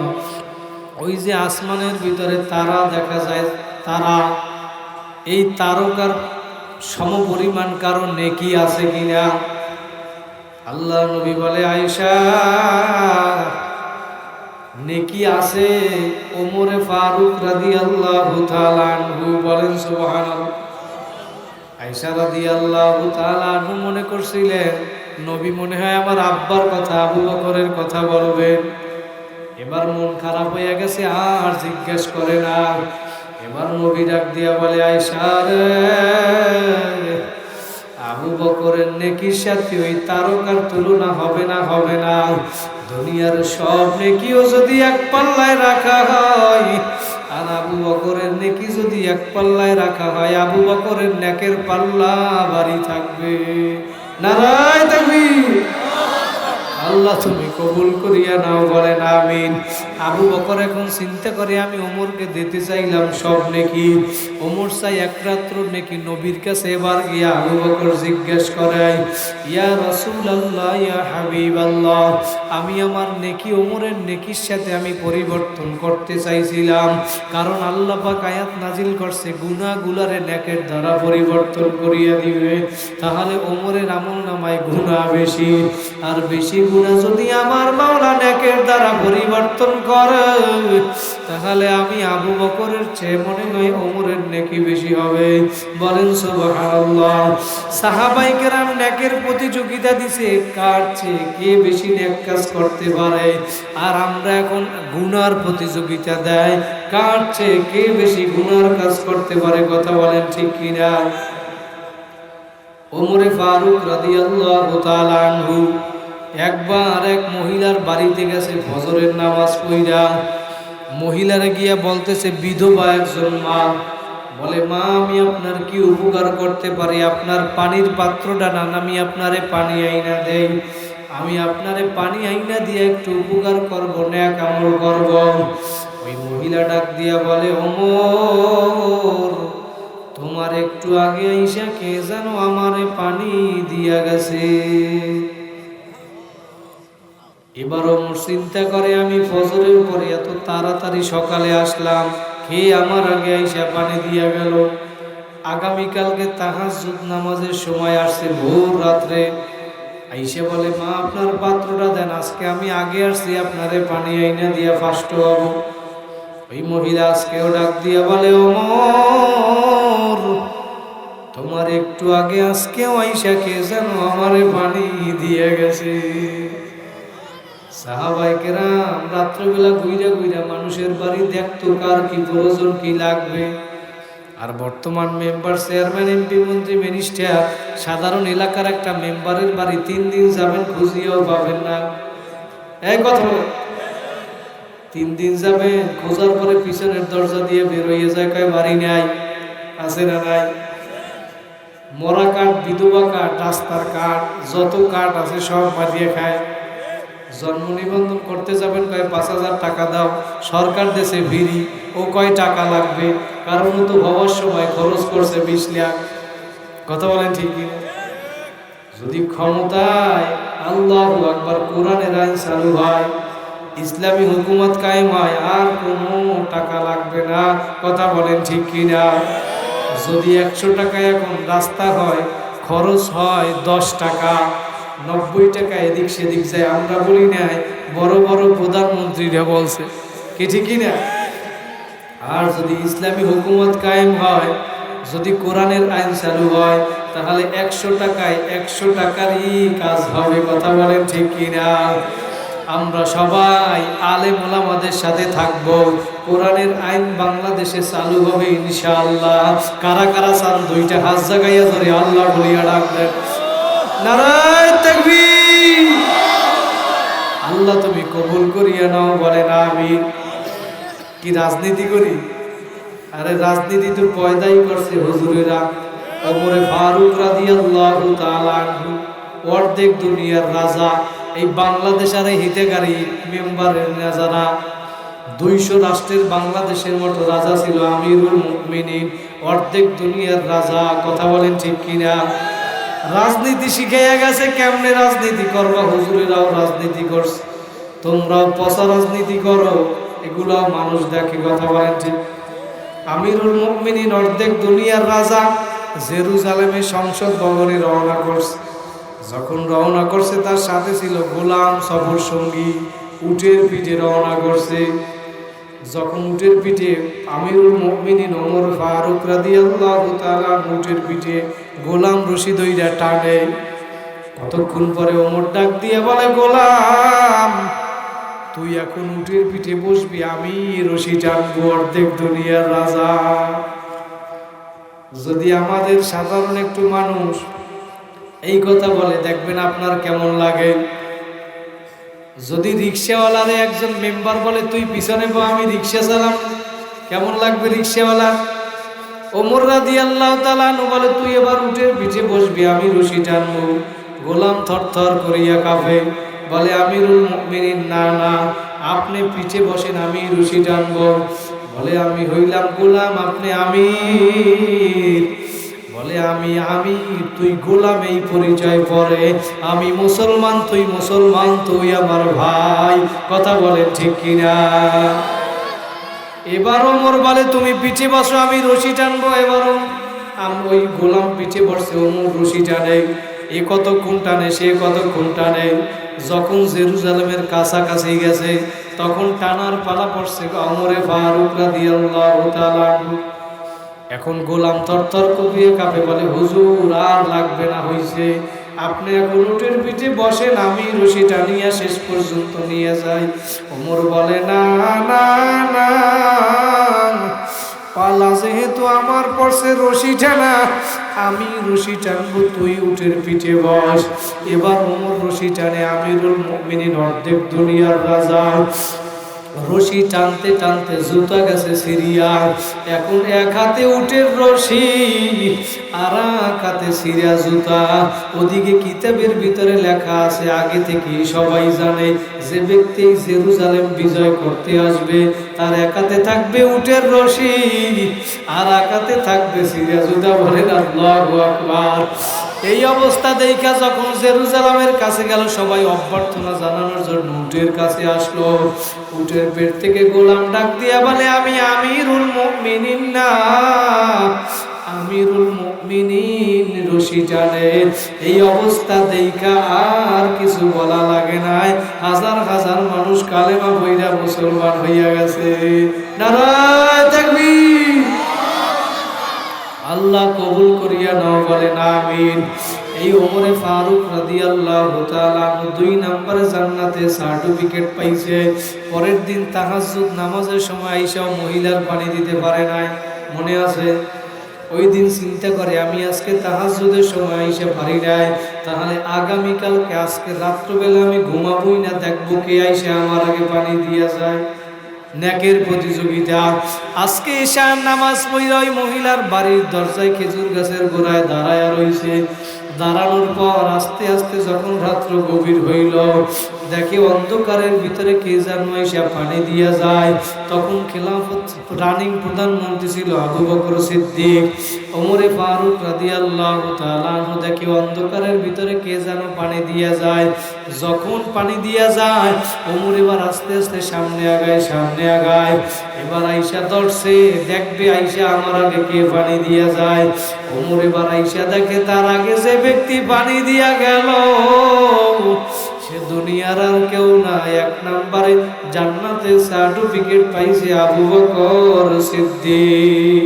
ওই যে আসমানের ভিতরে তারা দেখা যায়, তারা, এই তারকার সমপরিমাণ কারো নেকি আছে কিনা? আল্লাহ নবী বলে, আয়েশা নেকি আছে। ওমরে ফারুক রাদিয়াল্লাহু তাআলা আনহু বলেন সুবহানাল্লাহ। আয়েশা রাদিয়াল্লাহু তাআলা আনহু মনে করছিলেন নবী মনে হয় আমার আব্বার কথা, আবু বকরের কথা বলবেন। এবার মন খারাপ হয়ে গেছে, আর জিজ্ঞেস করে না। এবার নবী ডাক দিয়া বলে, আয়েশা রে, আবু বকরের নেকির সাথে ওই তারকার তুলনা হবে না, হবে না। দুনিয়ার সব নেকিও যদি এক পাল্লায় রাখা হয়, আর আবু বকরের নেকি যদি এক পাল্লায় রাখা হয়, আবু বকরের নেকের পাল্লা ভারী থাকবে। নারায়ে তাকবীর। আল্লাহ তুমি কবুল করিয়া নাও, বলেন আমিন। আবু বকর এখন চিন্তা করে, আমি ওমরকে দিতে চাইলাম সব নেকি, ওমর চাই এক রাত্র নেকি। নবীর কাছে এবার গিয়া আবু বকর জিজ্ঞেস করে, ইয়া রাসূলুল্লাহ, ইয়া হাবিবাল্লাহ, আমি আমার নেকি ওমরের নেকির সাথে আমি পরিবর্তন করতে চাইছিলাম, কারণ আল্লাহ পাক আয়াত নাজিল করছে গুনাহগুলারে নেকের দ্বারা পরিবর্তন করিয়া দিবে। তাহলে ওমরের আমলনামায় গুনাহ বেশি, আর বেশি গুনাহ যদি আমার মাওলা নেকের দ্বারা পরিবর্তন করে, তাহলে আমি আবু বকরের চেয়ে মনে হয় ওমরের নেকি বেশি হবে। বলেন সুবহানাল্লাহ। সাহাবায়ে কেরাম নেকের প্রতিযোগিতা দিছে, কার চেয়ে কে বেশি নেক কাজ করতে পারে। আর আমরা এখন গুনার প্রতিযোগিতা দেয়, কার চেয়ে কে বেশি গুনার কাজ করতে পারে। কথা বলেন ঠিক কিনা? ওমরে ফারুক রাদিয়াল্লাহু তাআলা আনহু একবার এক মহিলার বাড়িতে গেছে ফজরের নামাজ পড়া। মহিলারা গিয়া বলতেছে, বিধবা একজন মা, বলে মা আমি আপনার কি উপকার করতে পারি? আপনার পানির পাত্রটা না, আমি আপনারে পানি আইনা দেই, আমি আপনারে পানি আইনা দিয়ে একটু উপকার করব, নেক আমল করব। ওই মহিলা ডাক দিয়া বলে, ওমর তোমার একটু আগে আইসা কে জানো আমারে পানি দিয়া গেছে। এবার ওমর চিন্তা করে, আমি ফজরের পরে এত তাড়াতাড়ি সকালে আসলাম, কে আমার আগে আইসা পানি দিয়া গেল? আগামীকালকে তাহাজ্জুদ নামাজের সময় আসছে ভোর রাত্রে, আইসা বলে মা আপনার পাত্রটা দেন, আজকে আমি আগে আসছি, আপনারে পানি আইনা দিয়া ফাস্ট হব। ওই মহিলা আজকেও ডাক দিয়া বলে, ওমর তোমার একটু আগে আজকেও আইসা কে যেন আমারে পানি দিয়ে গেছে। সাহাবায়ে কেরাম রাত্রবেলা ঘুইরা ঘুইরা মানুষের বাড়ি দেখতো কার কি প্রয়োজন কি লাগবে। আর বর্তমান মেম্বার, চেয়ারম্যান, এমপি, মন্ত্রী, মিনিস্টার, সাধারণ এলাকার একটা মেম্বারের বাড়ি 3 দিন যাবেন খুঁজিয়াও পাবেন না। এই কথা বলে 3 দিন যাবেন, খোঁজার পরে পিছনের দরজা দিয়ে বের হয়ে যায়, কয় বাড়ি নাই, আছে না নাই। মরা কাঠ, বিধবা কাঠ, রাস্তার কাঠ, যত কাঠ আছে সব মারিয়ে খায়। জন্ম নিবন্ধন করতে যাবেন, কয় 5,000 টাকা দাও, সরকার দেশে ভিড়ি, ও কয় টাকা লাগবে, কারণ তো হওয়ার সময় খরচ করছে 20 লাখ। কথা বলেন ঠিক কি? যদি ক্ষমতায় আল্লাহু আকবার কোরআনের আইন চালু হয়, ইসলামী হুকুমত কায়েম হয়, আর কোনো টাকা লাগবে না। কথা বলেন ঠিক কিনা? যদি 100 টাকা এখন রাস্তা হয়, খরচ হয় 10 টাকা, 90 টাকা এদিক সেদিক যায়। আমরা বলি নাই, বড় বড় প্রধানমন্ত্রীরা বলছে, কি ঠিক কিনা? আর যদি ইসলামী হুকুমত কায়েম হয়, যদি কোরআনের আইন চালু হয়, তাহলে 100 টাকায় 100 টাকারই কাজ হবে। কথা বলেন ঠিক কিনা? আমরা সবাই আলেম ওলামাদের সাথে থাকবো, কোরআনের আইন বাংলাদেশে চালু হবে ইনশাআল্লাহ। কারা কারা চান 2টা হাত জাগাইয়া ধরে আল্লাহ বলিয়া ডাক দেন, নারায়ে তাকবীর। আল্লাহ তুমি কবুল করিয়া নাও, বলেন আমিন। কি রাজনীতি করি? আরে রাজনীতি তো পয়দাই করছে হুজুরেরা। ওমরে ফারুক রাদিয়াল্লাহু তাআলা আনহু অর্ধেক দুনিয়ার রাজা, এই বাংলাদেশের হিতেগারী মেম্বারের যারা 200 রাষ্ট্রের বাংলাদেশের মতো রাজা ছিল আমিরুল মুমিনিন, অর্ধেক দুনিয়ার রাজা। কথা বলেন ঠিক কিনা? রাজনীতি শিখাইয়া গেছে কেমনে রাজনীতি করবা। হুজুরেরাও রাজনীতি করছে, তোমরাও পচা রাজনীতি করো, এগুলো মানুষ দেখে। কথা বলেন ঠিক? আমিরুল মুমিনিন অর্ধেক দুনিয়ার রাজা জেরুজালেমে সংসদ ভবনে রওনা করছে। যখন রওনা করছে তার সাথে ছিল গোলাম সফর সঙ্গী, উটের পিঠে রওনা করছে। যখন উটের পিঠে আমিরুল মুমিনিন ওমর ফারুক রাদিয়াল্লাহু তাআলা উটের পিঠে গোলাম রশি ধইরা টানে, কতক্ষণ পরে ওমর ডাক দিয়ে বলে, গোলাম তুই এখন উটের পিঠে বসবি, আমি রশি টানবো। অর্ধেক দুনিয়ার রাজা। যদি আমাদের সাধারণ একটু মানুষ এই কথা বলে, দেখবেন আপনার কেমন লাগে। যদি রিক্সাওয়ালারে একজন মেম্বার বলে, তুই পিছনে বল, আমি রিক্সা চালাম, কেমন লাগবে রিক্সাওয়ালা? ওমর রাদিয়াল্লাহু তাআলা আনহু বলে, তুই এবার উটের পিঠে বসবি, আমি রশি টানবো। গোলাম থরথর করিয়া কাঁপে, বলে, আমিরুল মুমিনিন না না, আপনি পিঠে বসেন, আমি রশি টানবো। বলে, আমি হইলাম গোলাম, আপনি আমির। বলে, আমি আমির, তুই গোলাম, এই পরিচয় পরে। আমি মুসলমান, তুই মুসলমান, তুই আমার ভাই। কথা বলে ঠিক কিনা? এবার ওমর বলে, তুমি পিঠে বসো, আমি রশি টানবো। এবারও ওই গোলাম পিঠে বসছে, ওমর রশি টানে। এ কতক্ষণ টানে, সে কতক্ষণ টানে। যখন জেরুজালেমের কাছাকাছি গেছে, তখন টানার পালা পড়ছে ওমরে ফারুক রাদিয়াল্লাহু তাআলা আনহু। এখন গোলাম থরথর করিয়ে কাঁপে, বলে, হুজুর আর লাগবে না, হইছে, আপনি এখন উটের পিঠে বসেন, আমি রশি টানিয়া শেষ পর্যন্ত নিয়ে যাই। ওমর বলে, না না না, পালা যেহেতু আমার পড়ছে রশি টানা, আমি রশি টানবো, তুই উটের পিঠে বস। এবার ওমর রশি টানে। আমিরুল মুমিনিন অর্ধেক দুনিয়ার রাজা রশি টানতে টানতে জুতা গেছে সিরিয়া। এখন এক হাতে উটের রশি, আর এক হাতে সিরিয়া জুতা। ওদিকে কিতাবের ভিতরে লেখা আছে, আগে থেকে সবাই জানে যে ব্যক্তি জেরুজালেম বিজয় করতে আসবে, তার এক হাতে থাকবে উটের রশি, আর এক হাতে থাকবে সিরিয়া জুতা। বলেন আল্লাহু আকবার। এই অবস্থা দেখা যখন জেরুজালেমের কাছে গেল, সবাই অভ্যর্থনা জানানোর জন্য উটের কাছে আসলো। উটের পেট থেকে গোলাম ডাক দিয়া বলে, আমি আমিরুল মুমিনিন না, আমিরুল মুমিনিন রশি টানে। এই অবস্থা দেখা আর কিছু বলা লাগে নাই। হাজার হাজার মানুষ কালেমা পড়িয়া মুসলমান হইয়া গেছে। নারায়ে তাকবীর। আল্লাহ কবুল করিয়া নাও, বলেন আমিন। এই ওমরে ফারুক রাদিয়াল্লাহু তাআলা 2 নম্বরে জান্নাতে সার্টিফিকেট পাইছে। পরের দিন তাহাজ্জুদ নামাজের সময় আয়েশা মহিলার পানি দিতে পারে নাই, মনে আছে? ওই দিন চিন্তা করে আমি আজকে তাহাজ্জুদের সময় আয়েশা পারি নাই, তাহলে আগামীকালকে আজকে রাত্রবেলা আমি ঘুমাবোই না, দেখবো কে আয়েশা আমার আগে পানি দিয়া যায়। নেকের প্রতিযোগিতা। আজকে ঈশার নামাজ পড়ে ওই মহিলার বাড়ির দরজায় খেজুর গাছের গোড়ায় দাঁড়ায় রইছে। দাঁড়ানোর পর আস্তে আস্তে যখন রাত্র গভীর হইল, দেখে অন্ধকারের ভিতরে কে যেন এসে পানি দিয়া যায়। তখন খেলাফত রানিং প্রধানমন্ত্রী ছিল আবু বকর সিদ্দিক। ওমরে ফারুক রাদিয়াল্লাহু তাআলা দেখে অন্ধকারের ভিতরে কে যেন পানি দিয়া যায়। যখন পানি দিয়া যায়, ওমর এবার আস্তে আস্তে সামনে আগায়। এবার আয়েশা ধরছে, দেখবে আয়েশা আমার আগে কে পানি দিয়া যায়। ওমর এবার আয়েশা দেখে তার আগে যে ব্যক্তি পানি দিয়া গেল সে দুনিয়ার আর কেউ না, 1 নম্বরে জান্নাতে সার্টিফিকেট পাইছে আবু বকর সিদ্দিক।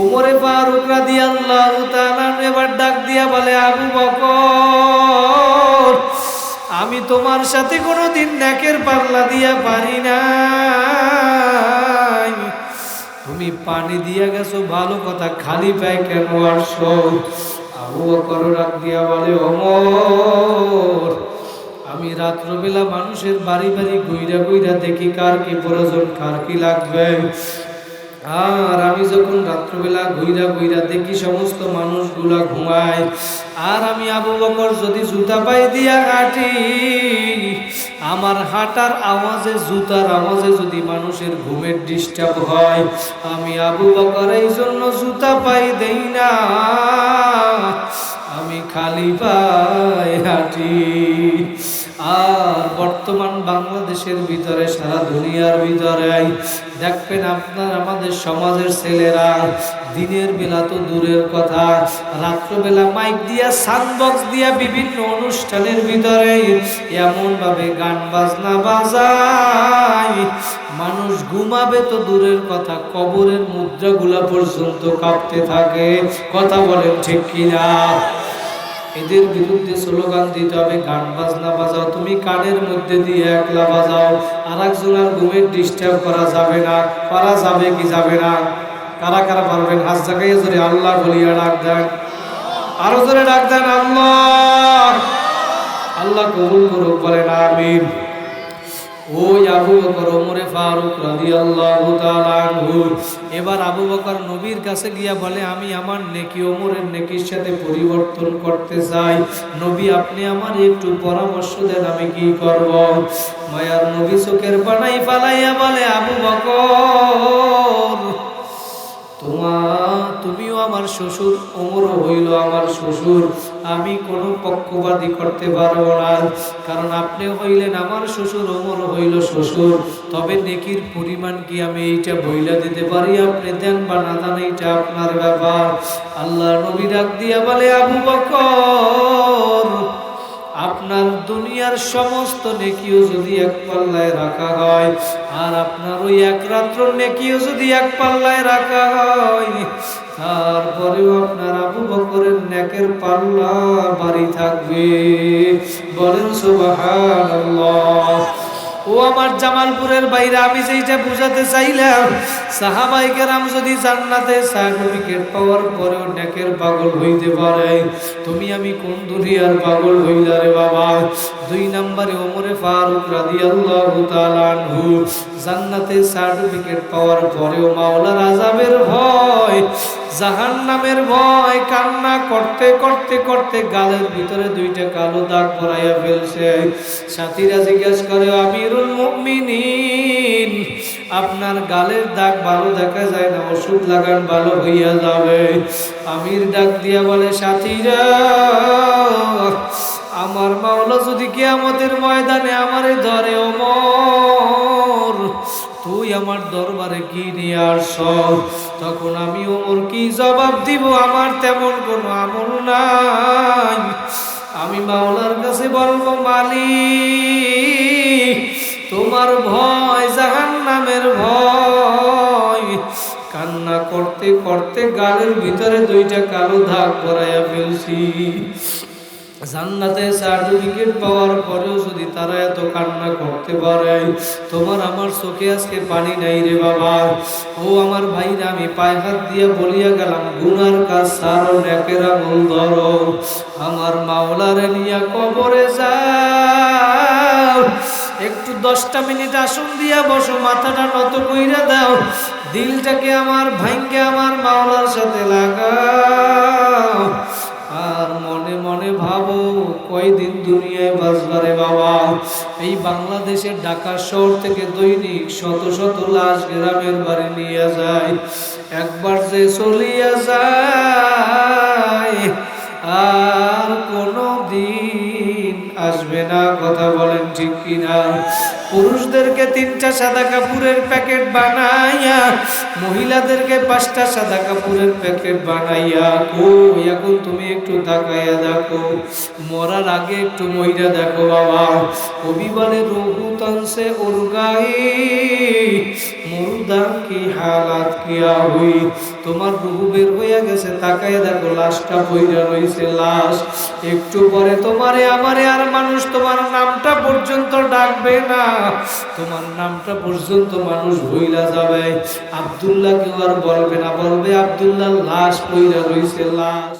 ওমরে ফারুক রাদিয়াল্লাহু তাআলা এবার ডাক দিয়া বলে, আবু বকর, আমি তোমার সাথে কোনোদিন নেকের পাল্লা দিয়া পারি না, তুমি পানি দিয়া গেছো ভালো কথা, খালি পায় কেন আসছো? আবু বকর ডাক দিয়া বলে, ওমর, আমি রাত্রবেলা মানুষের বাড়ি বাড়ি ঘুইরা দেখি কার কি প্রয়োজন, কার কি লাগবে। আর আমি যখন রাত্রবেলা ঘুইরা দেখি সমস্ত মানুষগুলা ঘুমায়, আর আমি আবু বকর যদি জুতা পাই দিয়া হাঁটি, আমার হাঁটার আওয়াজে, জুতার আওয়াজে যদি মানুষের ঘুমের ডিস্টার্ব হয়, আমি আবু বকর এই জন্য জুতা পাই দেই না, আমি খালি পায়ে হাঁটি। আর বর্তমান বাংলাদেশের ভিতরে, সারা দুনিয়ার ভিতরে দেখবেন আপনার আমাদের সমাজের ছেলেরা দিনের বেলা তো দূরের কথা, রাত্রবেলা মাইক দিয়া, সাউন্ড বক্স দিয়া বিভিন্ন অনুষ্ঠানের ভিতরে এমন ভাবে গান বাজনা বাজায়, মানুষ ঘুমাবে তো দূরের কথা, কবরের মুদ্রাগুলা পর্যন্ত কাঁপতে থাকে। কথা বলেন ঠিক কিনা? এদের বিরুদ্ধে স্লোগান দিতে হবে, গান বাজনা বাজাও, তুমি কানের মধ্যে দিয়ে একলা বাজাও, আর একজনের ঘুমের ডিস্টার্ব করা যাবে না। পারা যাবে কি যাবে না? কারা কারা পারবেন হাত জাগাইয়া জোরে আল্লাহ বলিয়া ডাক দেন, আরো জোরে ডাক দেন আল্লাহ। আল্লাহ কবুল করুক, বলেন আমিন। ওই আবু বকর ওমরে ফারুক রাদিয়াল্লাহু তাআলা আনহু এবার আবু বকর নবীর কাছে গিয়া বলে, আমি আমার নেকি ওমরের নেকির সাথে পরিবর্তন করতে চাই, নবী আপনি আমার একটু পরামর্শ দেন, আমি কি করব? মায়ার নবী চোখের পানি ফালাইয়া বলে, আবু বকর, তুমিও আমার শ্বশুর, ওমরও হইল আমার শ্বশুর, আমি কোনো পক্ষপাতী করতে পারবো না, কারণ আপনি হইলেন আমার শ্বশুর, ওমর হইল শ্বশুর। তবে নেকির পরিমাণ কি আমি এইটা বইলা দিতে পারি, আপনি দেন বা না দেন এইটা আপনার ব্যাপার। আল্লাহ নবী ডাক দিয়া বলে, আবু বকর, আপনার দুনিয়ার সমস্ত নেকিও যদি এক পাল্লায় রাখা হয়, আর আপনার ওই এক রাত্র নেকিও যদি এক পাল্লায় রাখা হয়, তারপরেও আপনার আবু বকরের নেকের পাল্লা ভারী থাকবে। বলেন সুবহানাল্লাহ। ও আমার জামালপুরের বাইরে, আমি যেটা বুঝাতে চাইলাম, সাহাবায়ে কেরাম যদি জান্নাতে সার্টিফিকেট পাওয়ার পরেও নেকের পাগল হইতে পারে, তুমি আমি কোন দুনিয়ার পাগল হইলা রে বাবা? 2 নম্বরে ওমরে ফারুক রাদিয়াল্লাহু তাআলা আনহু জান্নাতে সার্টিফিকেট পাওয়ার পরেও মাওলার আযাবের ভয়, জাহান্নামের ভয়, কান্না করতে করতে করতে গালের ভিতরে 2টা কালো দাগ পরাইয়া ফেলছে। সাথীরা জিজ্ঞেস করে, আমিরুল মুমিনিন, আপনার গালের দাগ ভালো দেখা যায় না, ওষুধ লাগান ভালো হইয়া যাবে। আমির ডাক দিয়া বলে, সাথীরা, আমার মাওলা যদি কিয়ামতের ময়দানে আমারে ধরে, ওমর তুই আমার দরবারে কি নিয়ে আসছ? তখন আমি ওমর কি জবাব দিব? আমার তেমন কোনো আমল নাই। আমি মাওলার কাছে বলবো, মালিক, তোমার ভয় জাহান্নামের ভয়, কান্না করতে করতে গালের ভিতরে দুইটা কালো দাগ পরাইয়া ফেলছি। জান্নাতে সার্টিফিকেট পাওয়ার পরেও যদি তারা এত কান্না করতে পারে, তোমার আমার চোখে আজকে পানি নাই রে বাবা। ও আমার ভাইরা, আমি পায়ে হাত দিয়ে বলিয়া গেলাম, গুনার কাজ ছাড়ো, নেকের আমল ধরো। আমার মাওলারে নিয়া কবরে যাও, একটু 10টা মিনিট আসন দিয়া বসো, মাথাটা নত কইরা দাও, দিলটাকে আমার ভাঙ্গে আমার মাওলার সাথে লাগাও। আর মনে মনে ভাবো, কয়দিন দুনিয়ায় বাঁচবারে বাবা। এই বাংলাদেশের ঢাকা শহর থেকে দৈনিক শত শত লাশ গ্রামের বাড়ি নিয়ে যায়। একবার যে চলিয়া যায় আর কোনো দিন আসবে না। কথা বলেন ঠিক কিনা? পুরুষদেরকে 3টা সাদা কাপড়ের প্যাকেট বানাইয়া, মহিলাদেরকে 5টা সাদা কাপড়ের প্যাকেট বানাইয়া, এখন তুমি একটু তাকাইয়া দেখো, মরার আগে একটু মইরা দেখো বাবা। কবি বলে, রুহু তনসে উড় গাই, মুর্দা কি হালাত কিয়া হুই। তোমার রুহু বের হইয়া গেছে, তাকাইয়া দেখো, লাশটা পইরা রইছে লাশ। একটু পরে তোমারে আমারে আর মানুষ তোমার নামটা পর্যন্ত ডাকবে না, তোমার নামটা পর্যন্ত মানুষ ভুইলা যাবে। আব্দুল্লাহ কেউ আর বলবে না, বলবে আব্দুল্লাহ লাশ পইরা রইছে লাশ।